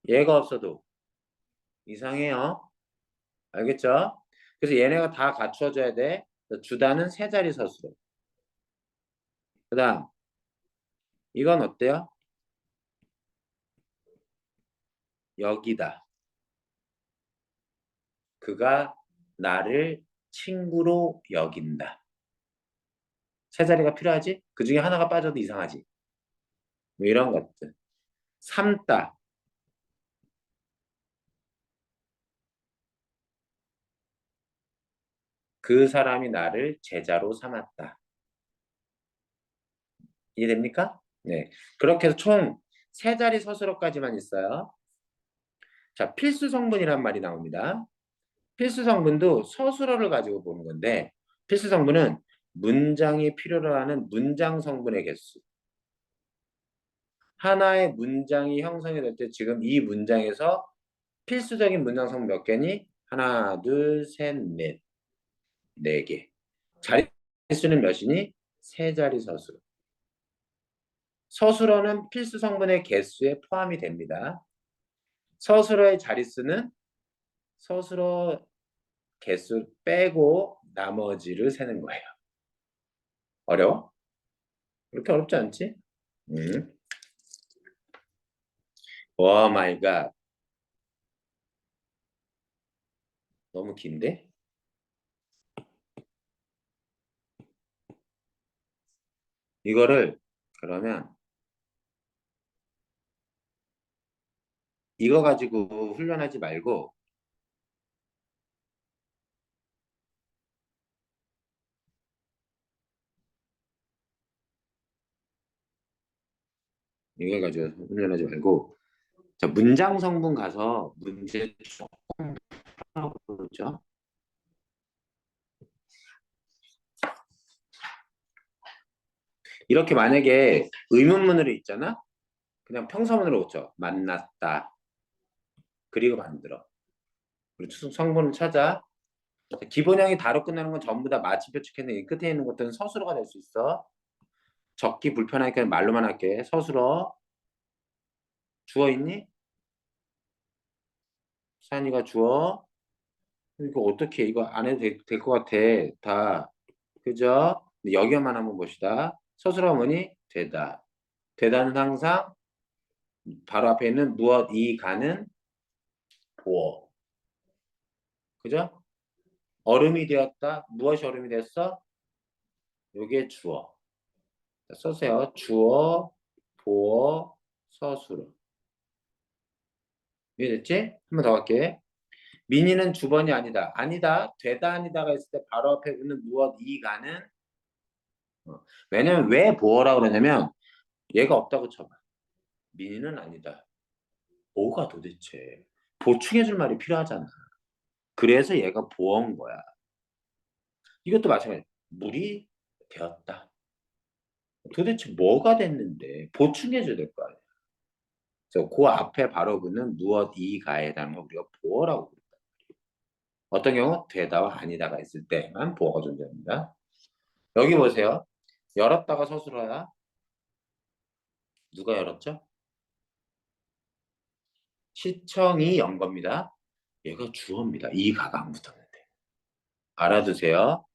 얘가 없어도 이상해요. 알겠죠? 그래서 얘네가 다 갖춰져야 돼. 주다는 세 자리 서술어. 그 다음 이건 어때요? 여기다. 그가 나를 친구로 여긴다. 세 자리가 필요하지? 그 중에 하나가 빠져도 이상하지. 뭐 이런 것들. 삼다. 그 사람이 나를 제자로 삼았다. 이해됩니까? 네. 그렇게 해서 총 세 자리 서술어까지만 있어요. 자, 필수 성분이란 말이 나옵니다. 필수 성분도 서술어를 가지고 보는 건데 필수 성분은 문장이 필요로 하는 문장 성분의 개수. 하나의 문장이 형성이 될 때 지금 이 문장에서 필수적인 문장 성분 몇 개니? 하나, 둘, 셋, 넷. 네 개. 자릿수는 몇이니? 세 자리 서술. 서술어는 필수 성분의 개수에 포함이 됩니다. 서술어의 자릿수는 서술어 개수 빼고 나머지를 세는 거예요. 어려워? 그렇게 어렵지 않지? 오 마이 갓. 너무 긴데? 이거를 그러면 이거 가지고 훈련하지 말고 이거 가지고 훈련하지 말고 자, 문장 성분 가서 문제 조금 풀어보죠. 이렇게 만약에 의문문으로 있잖아? 그냥 평서문으로 오죠. 만났다. 그리고 만들어. 그리고 성분을 찾아. 기본형이 다로 끝나는 건 전부 다 마침표 찍혀있는 이 끝에 있는 것들은 서술어가 될 수 있어. 적기 불편하니까 말로만 할게. 서술어. 주어 있니? 산이가 주어. 이거 어떻게 이거 안 해도 될 것 같아. 다. 그죠? 여기만 한번 봅시다. 서술어 뭐니? 되다. 되다는 항상 바로 앞에 있는 무엇 이 가는 보어. 그죠? 얼음이 되었다. 무엇이 얼음이 됐어? 요게 주어. 자, 써세요. 주어, 보어, 서술어. 이해됐지? 한 번 더 할게. 민이는 주번이 아니다. 아니다. 되다 아니다가 있을 때 바로 앞에 있는 무엇 이 가는 왜냐면 왜 보어라고 그러냐면 얘가 없다고 쳐봐. 민이는 아니다. 뭐가 도대체 보충해줄 말이 필요하잖아. 그래서 얘가 보어인 거야. 이것도 마찬가지. 물이 되었다. 도대체 뭐가 됐는데 보충해줘야 될 거 아니야. 그래서 그 앞에 바로 붙는 무엇 이가에 대한 걸 우리가 보어라고 부른다. 어떤 경우 되다와 아니다가 있을 때만 보어가 존재합니다. 여기 보세요. 열었다가 서술어야. 누가 열었죠? 시청이 연 겁니다. 얘가 주어입니다. 이 가가 안 붙었는데. 알아두세요.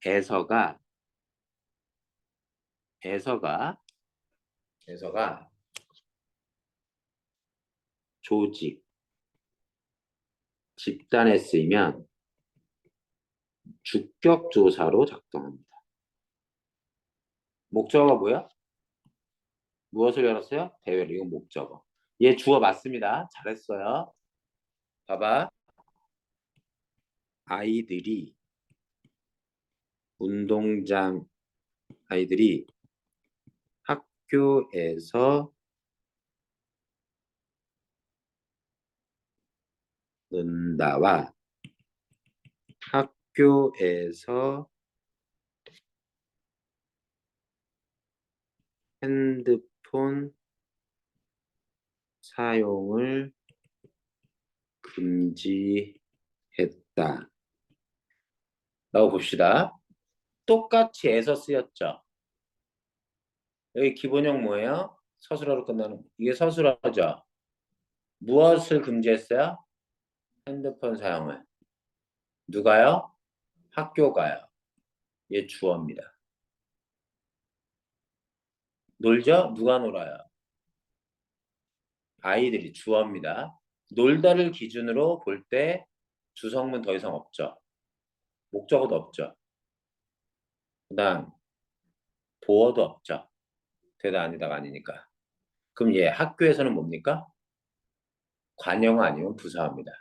에서가 에서가 에서가 조직 집단에 쓰이면 주격 조사로 작동합니다. 목적어가 뭐야? 무엇을 열었어요? 대회를. 이건 목적어. 얘 주어 맞습니다. 잘했어요. 봐봐. 아이들이 운동장 아이들이 학교에서 논다와 학교에서 핸드폰 사용을 금지했다. 라고 봅시다. 똑같이 에서 쓰였죠. 여기 기본형 뭐예요? 서술어로 끝나는 이게 서술어죠. 무엇을 금지했어요? 핸드폰 사용을. 누가요? 학교가요. 얘 주어입니다. 놀죠? 누가 놀아요? 아이들이 주어입니다. 놀다를 기준으로 볼 때 주성문 더 이상 없죠. 목적어도 없죠. 그 다음 보어도 없죠. 되다 아니다가 아니니까. 그럼 얘 학교에서는 뭡니까? 관용 아니면 부사입니다.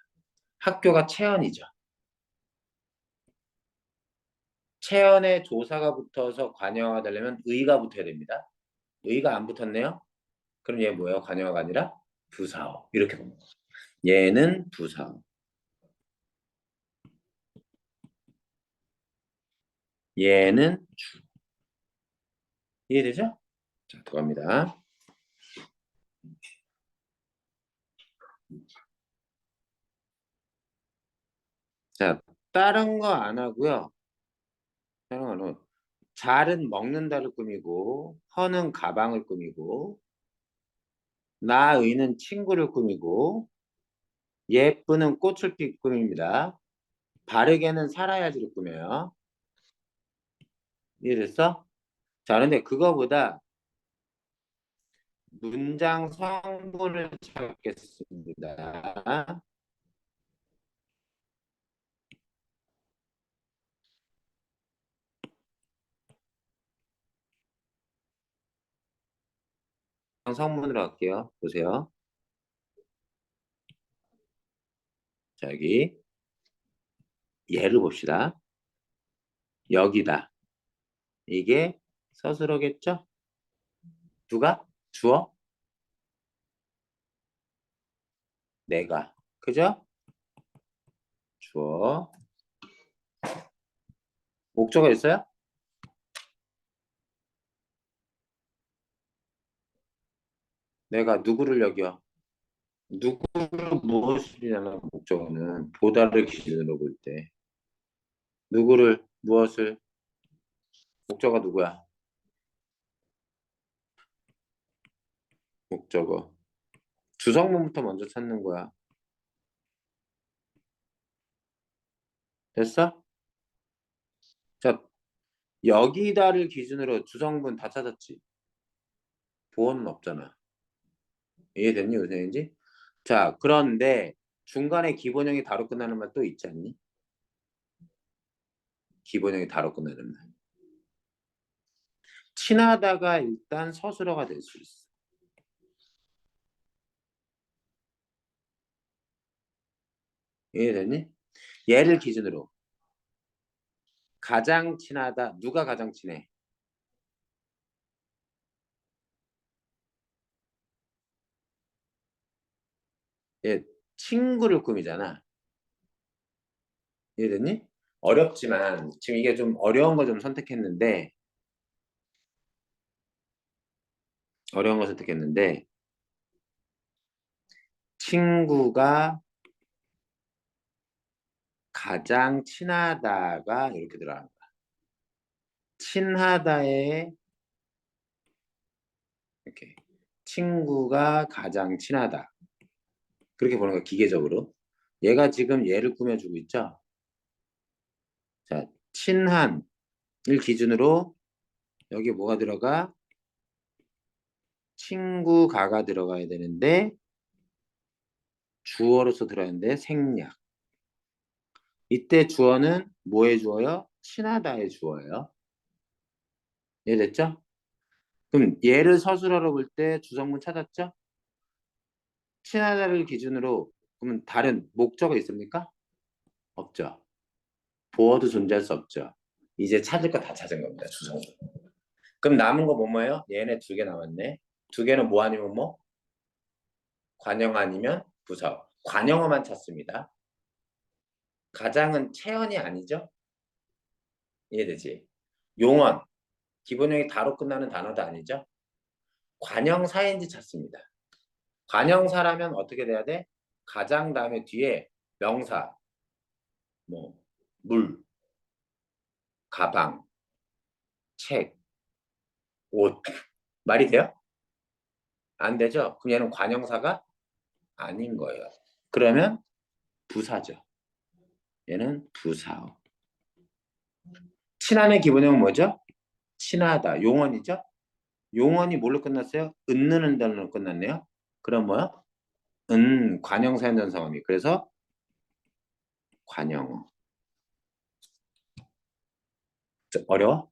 학교가 체언이죠. 체언에 조사가 붙어서 관용어가 되려면 의가 붙어야 됩니다. 의가 안 붙었네요. 그럼 얘 뭐예요? 관용어가 아니라 부사어. 이렇게 봅니다. 얘는 부사어. 얘는 주. 이해되죠? 자, 들어갑니다. 자, 다른 거 안 하고요. 다른 거는 잘은 먹는다를 꾸미고, 허는 가방을 꾸미고, 나의는 친구를 꾸미고, 예쁘는 꽃을 꾸밉니다. 바르게는 살아야지를 꾸며요. 이해됐어? 자, 근데 그거보다 문장 성분을 찾겠습니다. 성문으로 할게요. 보세요. 자, 여기 예를 봅시다. 여기다. 이게 서술어겠죠? 누가? 주어? 내가. 그죠? 주어. 목적어 있어요? 내가 누구를 여겨? 누구를 무엇이냐는 목적어는 보다를 기준으로 볼 때. 누구를 무엇을 목적어 누구야? 목적어. 주성문부터 먼저 찾는 거야. 됐어? 자, 여기다를 기준으로 주성분 다 찾았지. 보어는 없잖아. 이해됐니, 무슨 얘기인지? 자, 그런데 중간에 기본형이 다로 끝나는 말 또 있지 않니? 기본형이 다로 끝나는 말. 친하다가 일단 서술어가 될 수 있어. 이해됐니? 얘를 기준으로 가장 친하다. 누가 가장 친해? 얘 친구를 꾸미잖아. 이해됐니? 어렵지만 지금 이게 좀 어려운 거 좀 선택했는데 어려운 거 선택했는데 친구가 가장 친하다가 이렇게 들어간다. 친하다에 이렇게 친구가 가장 친하다. 그렇게 보는 거 기계적으로. 얘가 지금 얘를 꾸며주고 있죠. 자, 친한을 기준으로 여기 뭐가 들어가? 친구가가 들어가야 되는데 주어로서 들어가는데 생략. 이때 주어는 뭐의 주어요? 친하다의 주어예요. 이해됐죠? 그럼 얘를 서술어로 볼 때 주성문 찾았죠? 친하다를 기준으로 그러면 다른 목적어 있습니까? 없죠. 보어도 존재할 수 없죠. 이제 찾을 거 다 찾은 겁니다. 주성문. 그럼 남은 거 뭐뭐예요? 얘네 두 개 남았네. 두 개는 뭐 아니면 뭐? 관형 아니면 부사. 관형어만 찾습니다. 가장은 체언이 아니죠? 이해되지? 용언. 기본형이 다로 끝나는 단어도 아니죠? 관형사인지 찾습니다. 관형사라면 어떻게 돼야 돼? 가장 다음에 뒤에 명사, 뭐, 물, 가방, 책, 옷. 말이 돼요? 안 되죠? 그럼 얘는 관형사가 아닌 거예요. 그러면 부사죠. 얘는 부사어. 친함의 기본형은 뭐죠? 친하다. 용언이죠? 용언이 뭘로 끝났어요? 은느는 단어로 끝났네요. 그럼 뭐야? 관형사연전성함이. 그래서 관형어. 어려워?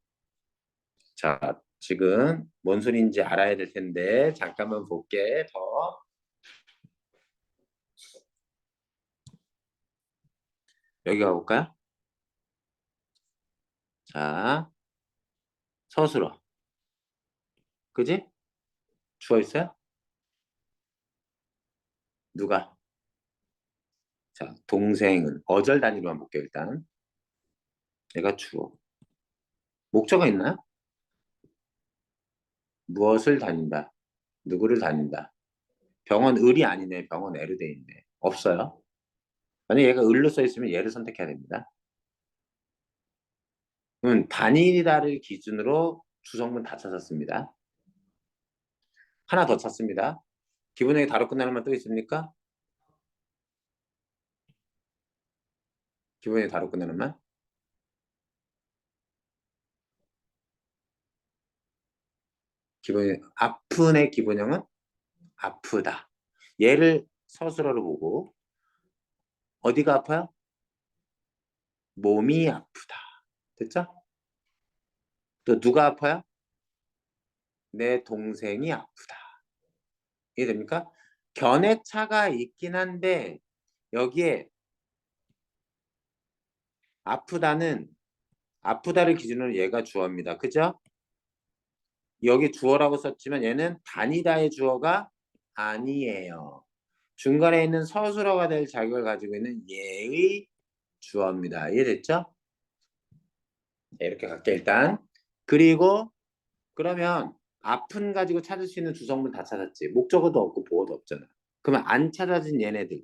자, 지금 뭔 소리인지 알아야 될 텐데 잠깐만 볼게. 더. 여기 가볼까요? 자, 서술어. 그지? 주어 있어요? 누가? 자, 동생은 어절 단위로만 볼게요, 일단. 얘가 주어. 목적어 있나요? 무엇을 다닌다. 누구를 다닌다. 병원 을이 아니네. 병원 애로 돼 있네. 없어요. 만약 얘가 을로 써 있으면 얘를 선택해야 됩니다. 그러면 다니다를 기준으로 주성분 다 찾았습니다. 하나 더 찾습니다. 기본형이 다로 끝나는 말 또 있습니까? 기본형이 다로 끝나는 말? 아픈의 기본형은 아프다. 얘를 서술어로 보고 어디가 아파요? 몸이 아프다. 됐죠? 또 누가 아파요? 내 동생이 아프다. 이해됩니까? 견해차가 있긴 한데 여기에 아프다를 기준으로 얘가 주어입니다. 그죠? 여기 주어라고 썼지만 얘는 다니다의 주어가 아니에요. 중간에 있는 서술어가 될 자격을 가지고 있는 얘의 주어입니다. 이해됐죠? 네, 이렇게 갈게 일단. 그리고 그러면 아픈 가지고 찾을 수 있는 주성분 다 찾았지. 목적어도 없고 보어도 없잖아. 그러면 안 찾아진 얘네들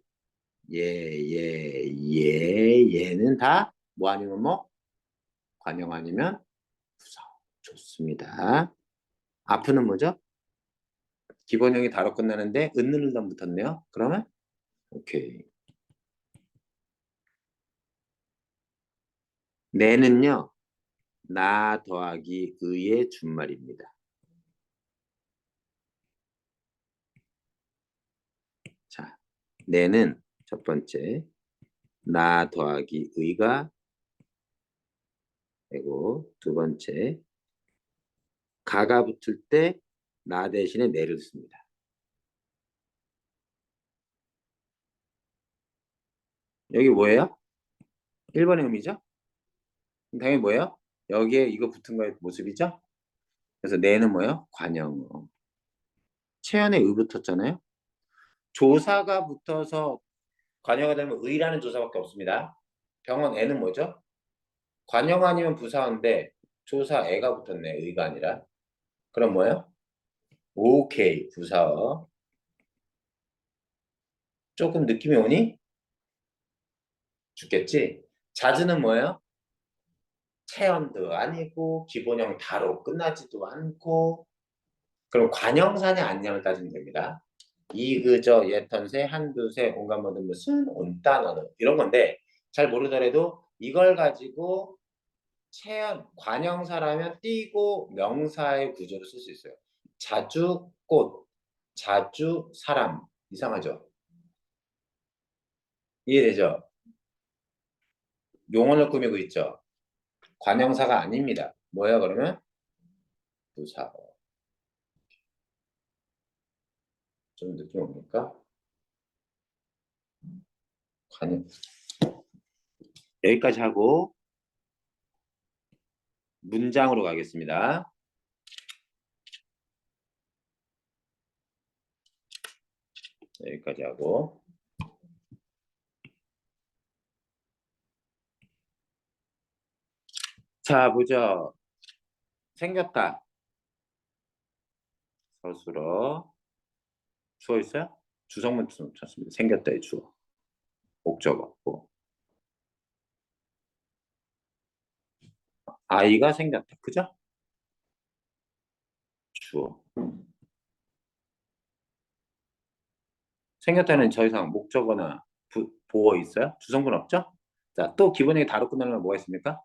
얘는 다 뭐 아니면 뭐 관용 아니면 부사. 좋습니다. 아프는 뭐죠? 기본형이 다로 끝나는데 은는 붙었네요. 그러면 오케이. 내는요. 나 더하기 의의 준말입니다. 자, 내는 첫 번째 나 더하기 의가 되고 두 번째 가가 붙을 때 나 대신에 내를 씁니다. 여기 뭐예요? 1번의 의미죠? 당연히 뭐예요? 여기에 이거 붙은 거의 모습이죠? 그래서 내는 뭐예요? 관형어. 체연에 의 붙었잖아요. 조사가 붙어서 관여가 되면 의라는 조사밖에 없습니다. 병원 애는 뭐죠? 관영 아니면 부사인데 조사 애가 붙었네. 의가 아니라. 그럼 뭐예요? 오케이. 부사어. 조금 느낌이 오니? 죽겠지? 자주는 뭐예요? 체연도 아니고 기본형 다로 끝나지도 않고 그럼 관형사냐 아니냐를 따지면 됩니다. 이그저 예턴세 한두세 온갖 모든 무슨 온단어는 이런 건데 잘 모르더라도 이걸 가지고 체험, 관형사라면 띄고 명사의 구조를 쓸 수 있어요. 자주 꽃, 자주 사람. 이상하죠? 이해되죠? 용언을 꾸미고 있죠? 관형사가 아닙니다. 뭐야 그러면? 부사어. 좀 느낌 옵니까? 관형. 여기까지 하고 문장으로 가겠습니다. 여기까지 하고 자 보죠. 생겼다. 서술어. 주어 있어요? 주성문 찾습니다. 생겼다의 주어. 목적어. 뭐. 아이가 생겼다. 그죠? 주어. 생겼다는 더 이상 목적어나 보어 있어요? 주성분 없죠? 자, 또 기본형이 다로 끝나는 건 뭐가 있습니까?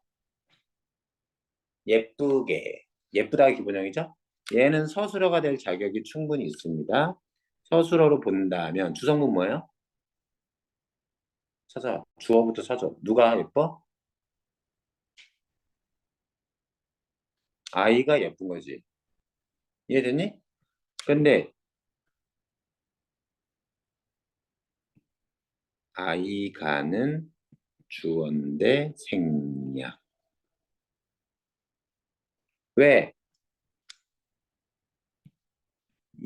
예쁘게. 예쁘다가 기본형이죠? 얘는 서술어가 될 자격이 충분히 있습니다. 서술어로 본다면 주성분 뭐예요? 찾아. 주어부터 찾아. 누가 예뻐? 아이가 예쁜 거지. 이해됐니? 근데 아이가는 주어인데 생략. 왜?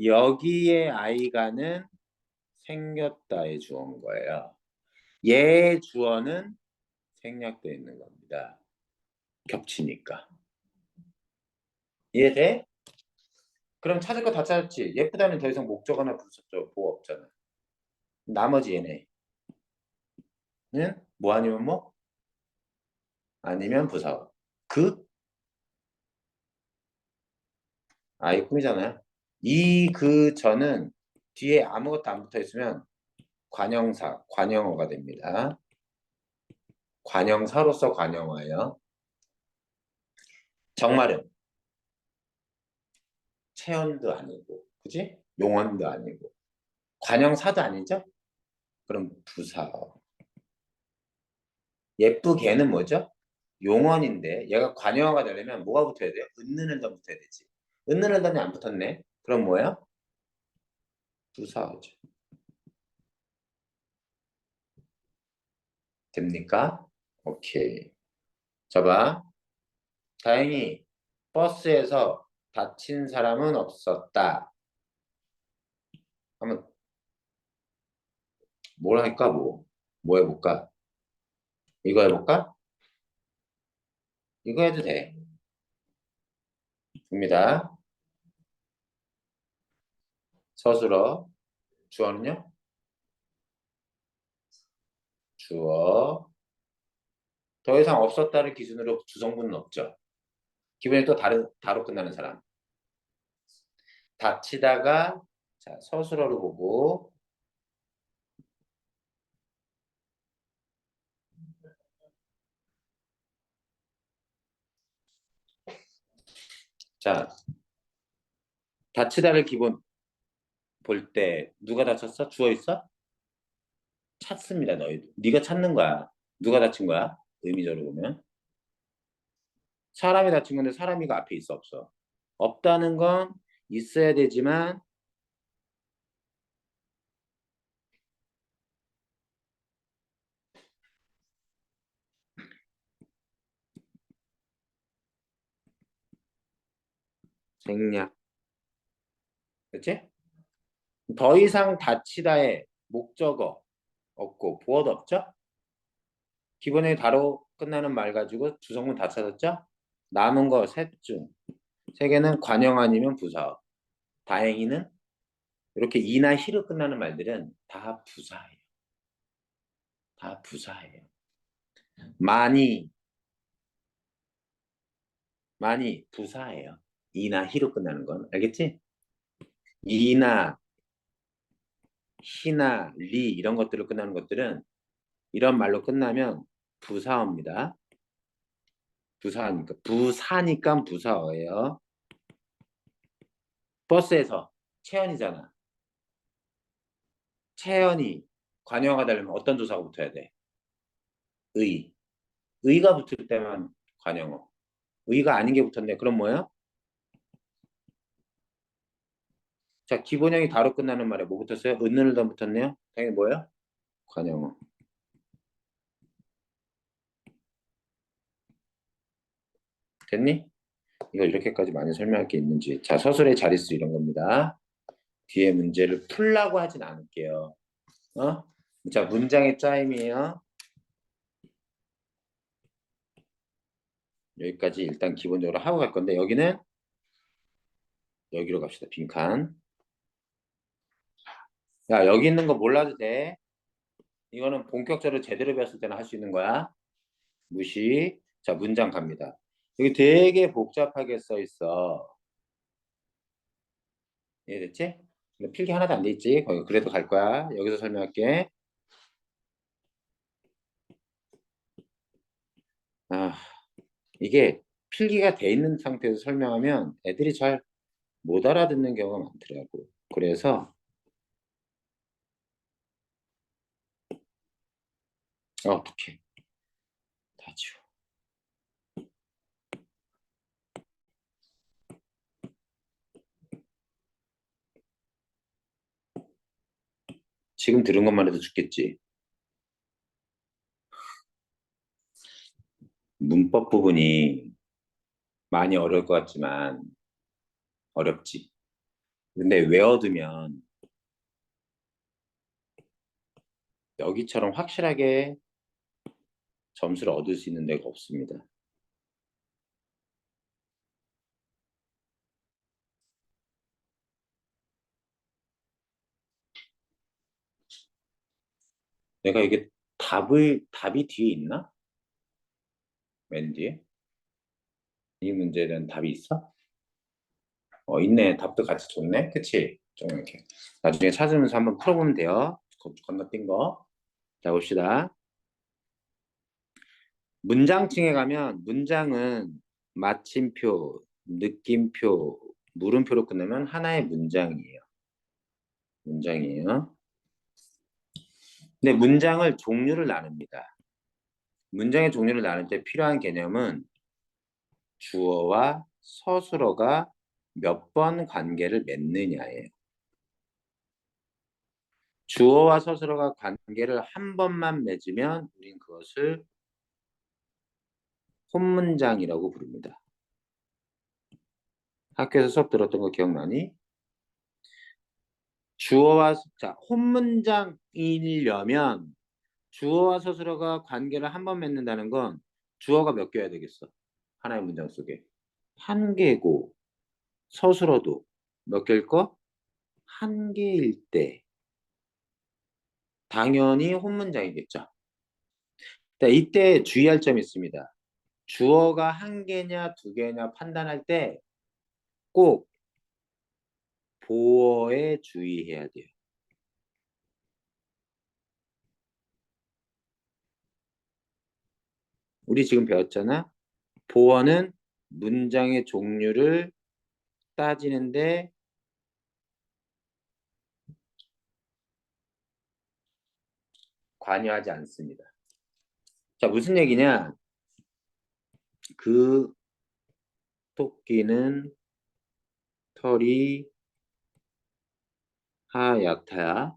여기에 아이가는 생겼다에 주어인 거예요. 얘 주어는 생략되어 있는 겁니다. 겹치니까. 이해돼? 그럼 찾을 거 다 찾았지. 예쁘다는 더 이상 목적어나 부호 없잖아. 나머지 얘네는 뭐 아니면 뭐? 아니면 부사어. 그? 아이 꿈이잖아요. 그 저는 뒤에 아무것도 안 붙어 있으면 관형사, 관형어가 됩니다. 관형사로서 관형어예요. 정말은 체언도 아니고, 그지? 용언도 아니고, 관형사도 아니죠? 그럼 부사어. 예쁘게는 뭐죠? 용언인데 얘가 관형어가 되려면 뭐가 붙어야 돼요? 은는을 더 붙어야 되지. 은는을 더이 안 붙었네. 그럼 뭐예요? 부사어죠. 됩니까? 오케이. 자 봐. 다행히 버스에서 다친 사람은 없었다. 한번 뭘 할까 뭐? 뭐 해볼까? 이거 해볼까? 이거 해도 돼. 입니다. 서술어. 주어는요? 주어. 더 이상 없었다를 기준으로 주성분은 없죠. 기본에 또 다로 끝나는 사람. 다치다가 자 서술어를 보고 자 다치다를 기본 볼 때 누가 다쳤어? 주어 있어? 찾습니다. 너희도. 네가 찾는 거야. 누가 다친 거야? 의미적으로 보면 사람이 다친 건데 사람이가 앞에 있어 없어? 없다는 건 있어야 되지만 생략. 그렇지? 더 이상 다치다의 목적어 없고 보어도 없죠? 기본에 다로 끝나는 말 가지고 주성문 다 찾았죠? 남은 거 셋 중 세 개는 관형 아니면 부사어. 다행히는 이렇게 이나 히로 끝나는 말들은 다 부사예요. 다 부사예요. 많이 부사예요. 이나 히로 끝나는 건 알겠지? 이나 히나 리 이런 것들로 끝나는 것들은 이런 말로 끝나면 부사어입니다. 부사니까 부사어예요. 버스에서 채연이잖아. 채연이 관여가 되려면 어떤 조사가 붙어야 돼? 의. 의가 붙을 때만 관용어. 의가 아닌 게 붙었네. 그럼 뭐야? 자, 기본형이 다로 끝나는 말에 뭐 붙었어요? 은을 더 붙었네요. 당연히 뭐예요? 관용어. 됐니? 이거 이렇게까지 많이 설명할 게 있는지. 자, 서술의 자릿수 이런 겁니다. 뒤에 문제를 풀라고 하진 않을게요. 어? 자, 문장의 짜임이에요. 여기까지 일단 기본적으로 하고 갈 건데 여기는 여기로 갑시다. 빈칸. 야, 여기 있는 거 몰라도 돼. 이거는 본격적으로 제대로 배웠을 때는 할 수 있는 거야. 무시. 자, 문장 갑니다. 여기 되게 복잡하게 써 있어. 이해됐지? 근데 필기 하나도 안 돼 있지? 거기 그래도 갈 거야. 여기서 설명할게. 아, 이게 필기가 돼 있는 상태에서 설명하면 애들이 잘 못 알아듣는 경우가 많더라고. 그래서 어떻게 다 지워. 지금 들은 것만 해도 죽겠지. 문법 부분이 많이 어려울 것 같지만 어렵지. 근데 외워두면 여기처럼 확실하게 점수를 얻을 수 있는 데가 없습니다. 내가 이게 답이 뒤에 있나? 맨 뒤에? 이 문제에 대한 답이 있어? 있네. 답도 같이 줬네. 그치? 좀 이렇게. 나중에 찾으면서 한번 풀어보면 돼요. 건너뛴 거. 자, 봅시다. 문장층에 가면 문장은 마침표, 느낌표, 물음표로 끝내면 하나의 문장이에요. 문장이에요. 근데 문장을 종류를 나눕니다. 문장의 종류를 나눌 때 필요한 개념은 주어와 서술어가 몇 번 관계를 맺느냐예요. 주어와 서술어가 관계를 한 번만 맺으면 우린 그것을 혼문장이라고 부릅니다. 학교에서 수업 들었던 거 기억나니? 자, 혼문장이려면 주어와 서술어가 관계를 한 번 맺는다는 건 주어가 몇 개여야 되겠어? 하나의 문장 속에. 한 개고 서술어도 몇 개일 거? 한 개일 때 당연히 혼문장이겠죠. 이때 주의할 점이 있습니다. 주어가 한 개냐 두 개냐 판단할 때 꼭 보어에 주의해야 돼요. 우리 지금 배웠잖아. 보어는 문장의 종류를 따지는데 관여하지 않습니다. 자, 무슨 얘기냐? 그 토끼는 털이 하얗다.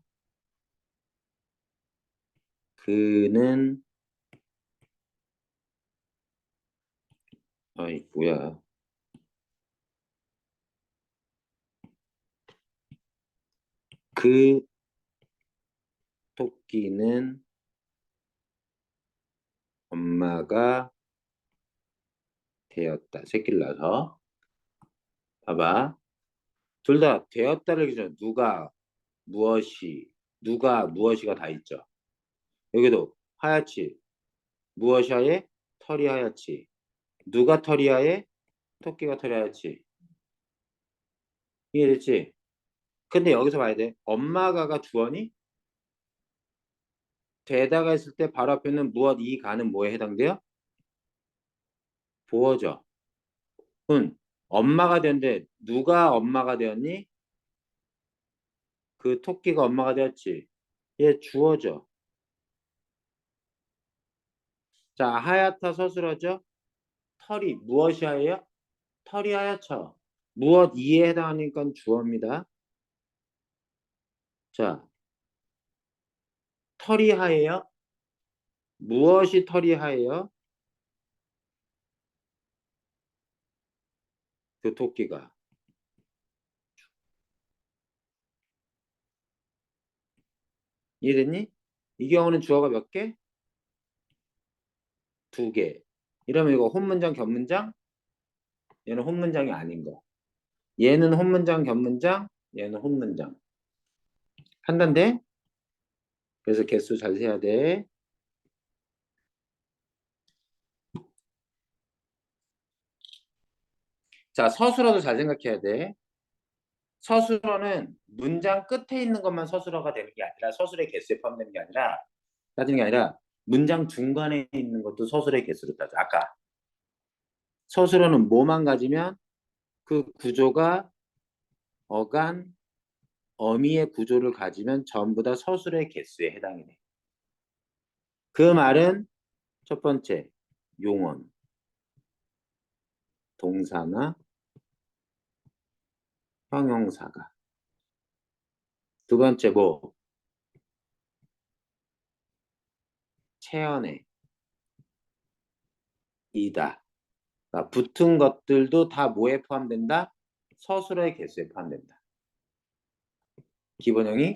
그는 아이 뭐야? 그 토끼는 엄마가 되었다. 새끼를 낳아서 봐봐. 둘 다 되었다를 기준 무엇이 누가 무엇이가 다 있죠. 여기도 하얗지. 무엇이 하얘? 털이 하얗지. 누가 털이 하얘? 토끼가 털이 하얗지. 이해됐지? 근데 여기서 봐야 돼. 엄마가가 주어니? 되다가 했을 때 바로 앞에는 무엇 이 가는 뭐에 해당돼요? 보어죠. 엄마가 되는데 누가 엄마가 되었니? 그 토끼가 엄마가 되었지. 얘 주어죠. 자, 하얗다 서술어죠. 털이 무엇이 하얘요? 털이 하얗죠. 무엇 이에 해당하니까 주어입니다. 자, 털이 하얘요? 무엇이 털이 하얘요? 그 토끼가. 이해됐니? 이 경우는 주어가 몇 개? 두 개. 이러면 이거 혼문장, 겹문장? 얘는 혼문장이 아닌 거. 얘는 혼문장, 겹문장? 얘는 혼문장. 판단돼? 그래서 개수 잘 세야 돼. 자, 서술어도 잘 생각해야 돼. 서술어는 문장 끝에 있는 것만 서술어가 되는 게 아니라 서술의 개수에 포함되는 게 아니라 따지는 게 아니라 문장 중간에 있는 것도 서술의 개수로 따져. 아까 서술어는 뭐만 가지면 그 구조가 어간, 어미의 구조를 가지면 전부 다 서술의 개수에 해당이 돼. 그 말은 첫 번째 용언, 동사나 형용사가. 두 번째 체언의 이다. 그러니까 붙은 것들도 다 뭐에 포함된다? 서술어의 개수에 포함된다. 기본형이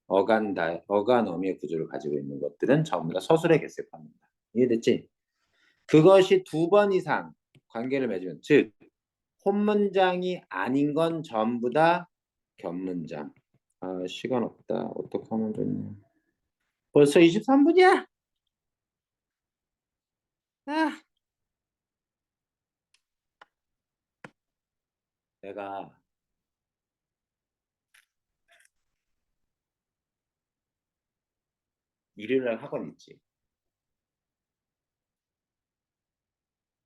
어간 어미의 구조를 가지고 있는 것들은 전부 다 서술의 개수에 포함된다. 이해됐지? 그것이 두 번 이상 관계를 맺으면, 즉 혼문장이 아닌 건 전부 다 겹문장. 아, 시간 없다. 어떡하면 좋냐. 벌써 23분이야? 아, 내가 일요일날 학원 있지.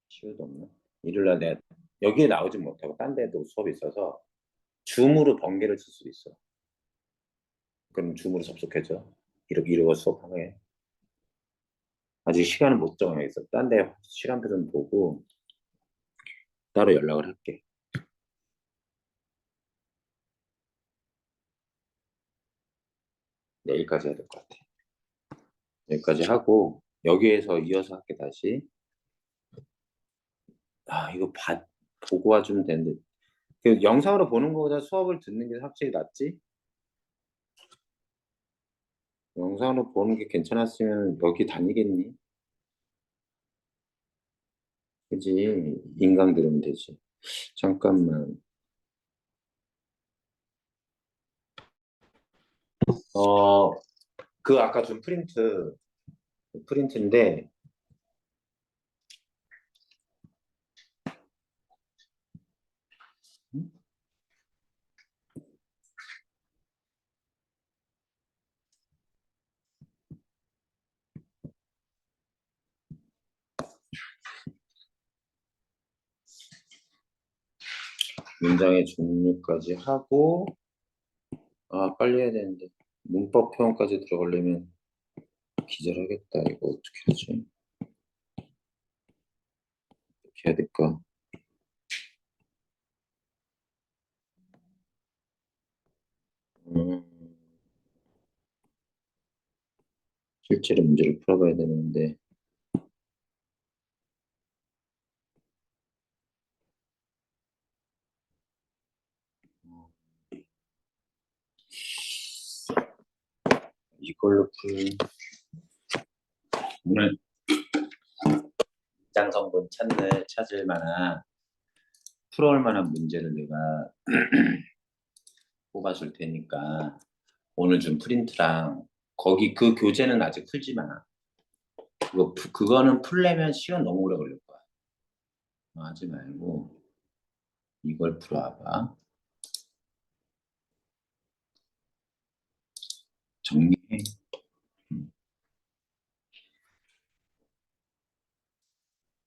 시우도 없나? 일요일날 내가 여기에 나오지 못하고 딴 데도 수업이 있어서 줌으로 번개를 칠 수도 있어. 그럼 줌으로 접속해줘. 이러고 수업하게. 아직 시간을 못 정해있어. 딴 데 시간표 좀 보고 따로 연락을 할게. 내일까지 해야 될 것 같아. 여기까지 하고 여기에서 이어서 할게 다시. 아 이거 보고 와주면 되는데 그 영상으로 보는 거보다 수업을 듣는 게 확실히 낫지? 영상으로 보는 게 괜찮았으면 여기 다니겠니? 그지? 인강 들으면 되지. 잠깐만. 어, 그 아까 준 프린트인데 음? 문장의 종류까지 하고 아 빨리 해야 되는데 문법 표현까지 들어가려면 기절하겠다. 이거 어떻게 하지? 어떻게 해야 될까? 음, 실제로 문제를 풀어봐야 되는데 이걸로 오늘 입장 성분 찾을 만한 풀어올 만한 문제를 내가 뽑아줄 테니까 오늘 좀 프린트랑 거기 그 교재는 아직 풀지 마. 그거는 풀려면 시간 너무 오래 걸릴 거야. 하지 말고 이걸 풀어와봐. 정리해.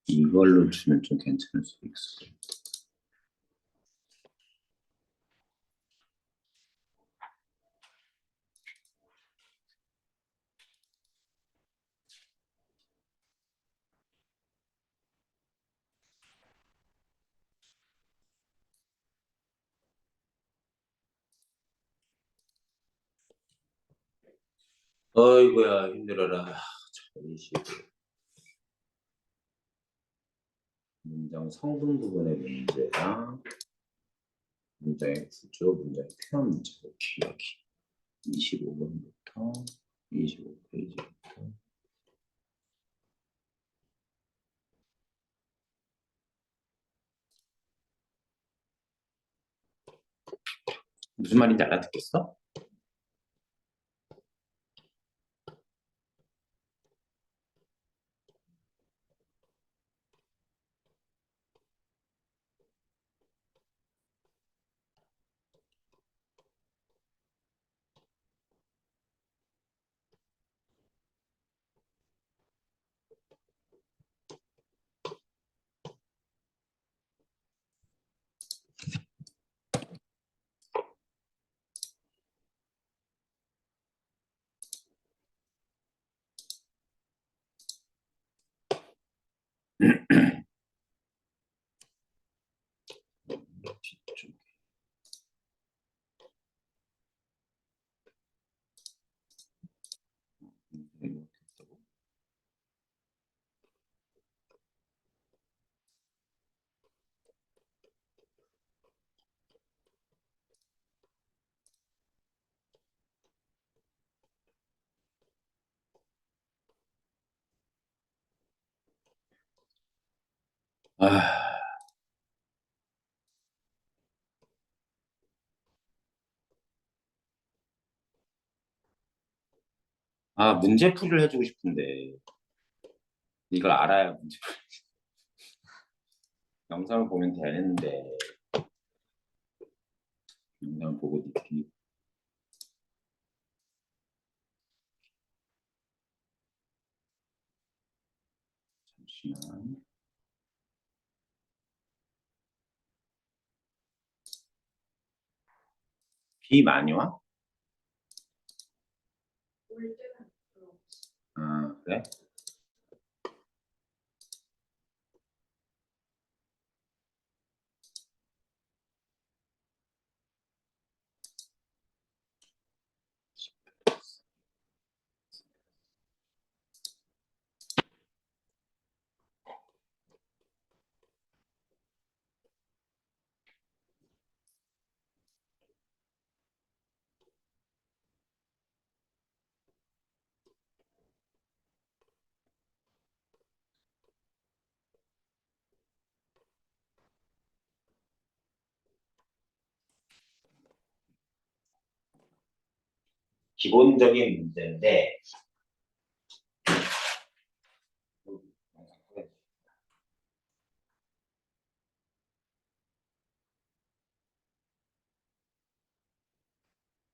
이걸로 주면 좀 괜찮을 수 있어. 어이구야 힘들어라. 20 문장 성분 부분의 문제랑 문장의 구조, 문장의 표현 문제를 기억이 25번부터 25페이지부터 무슨 말인지 알아듣겠어? 뒤쪽. 이렇게 했다고? 아, 아, 문제풀이를 해주고 싶은데. 이걸 알아야 문제풀이. 영상을 보면 되는데. 영상을 보고 느끼. 잠시만. 비 많이 와? 아, 그래? 기본적인 문제인데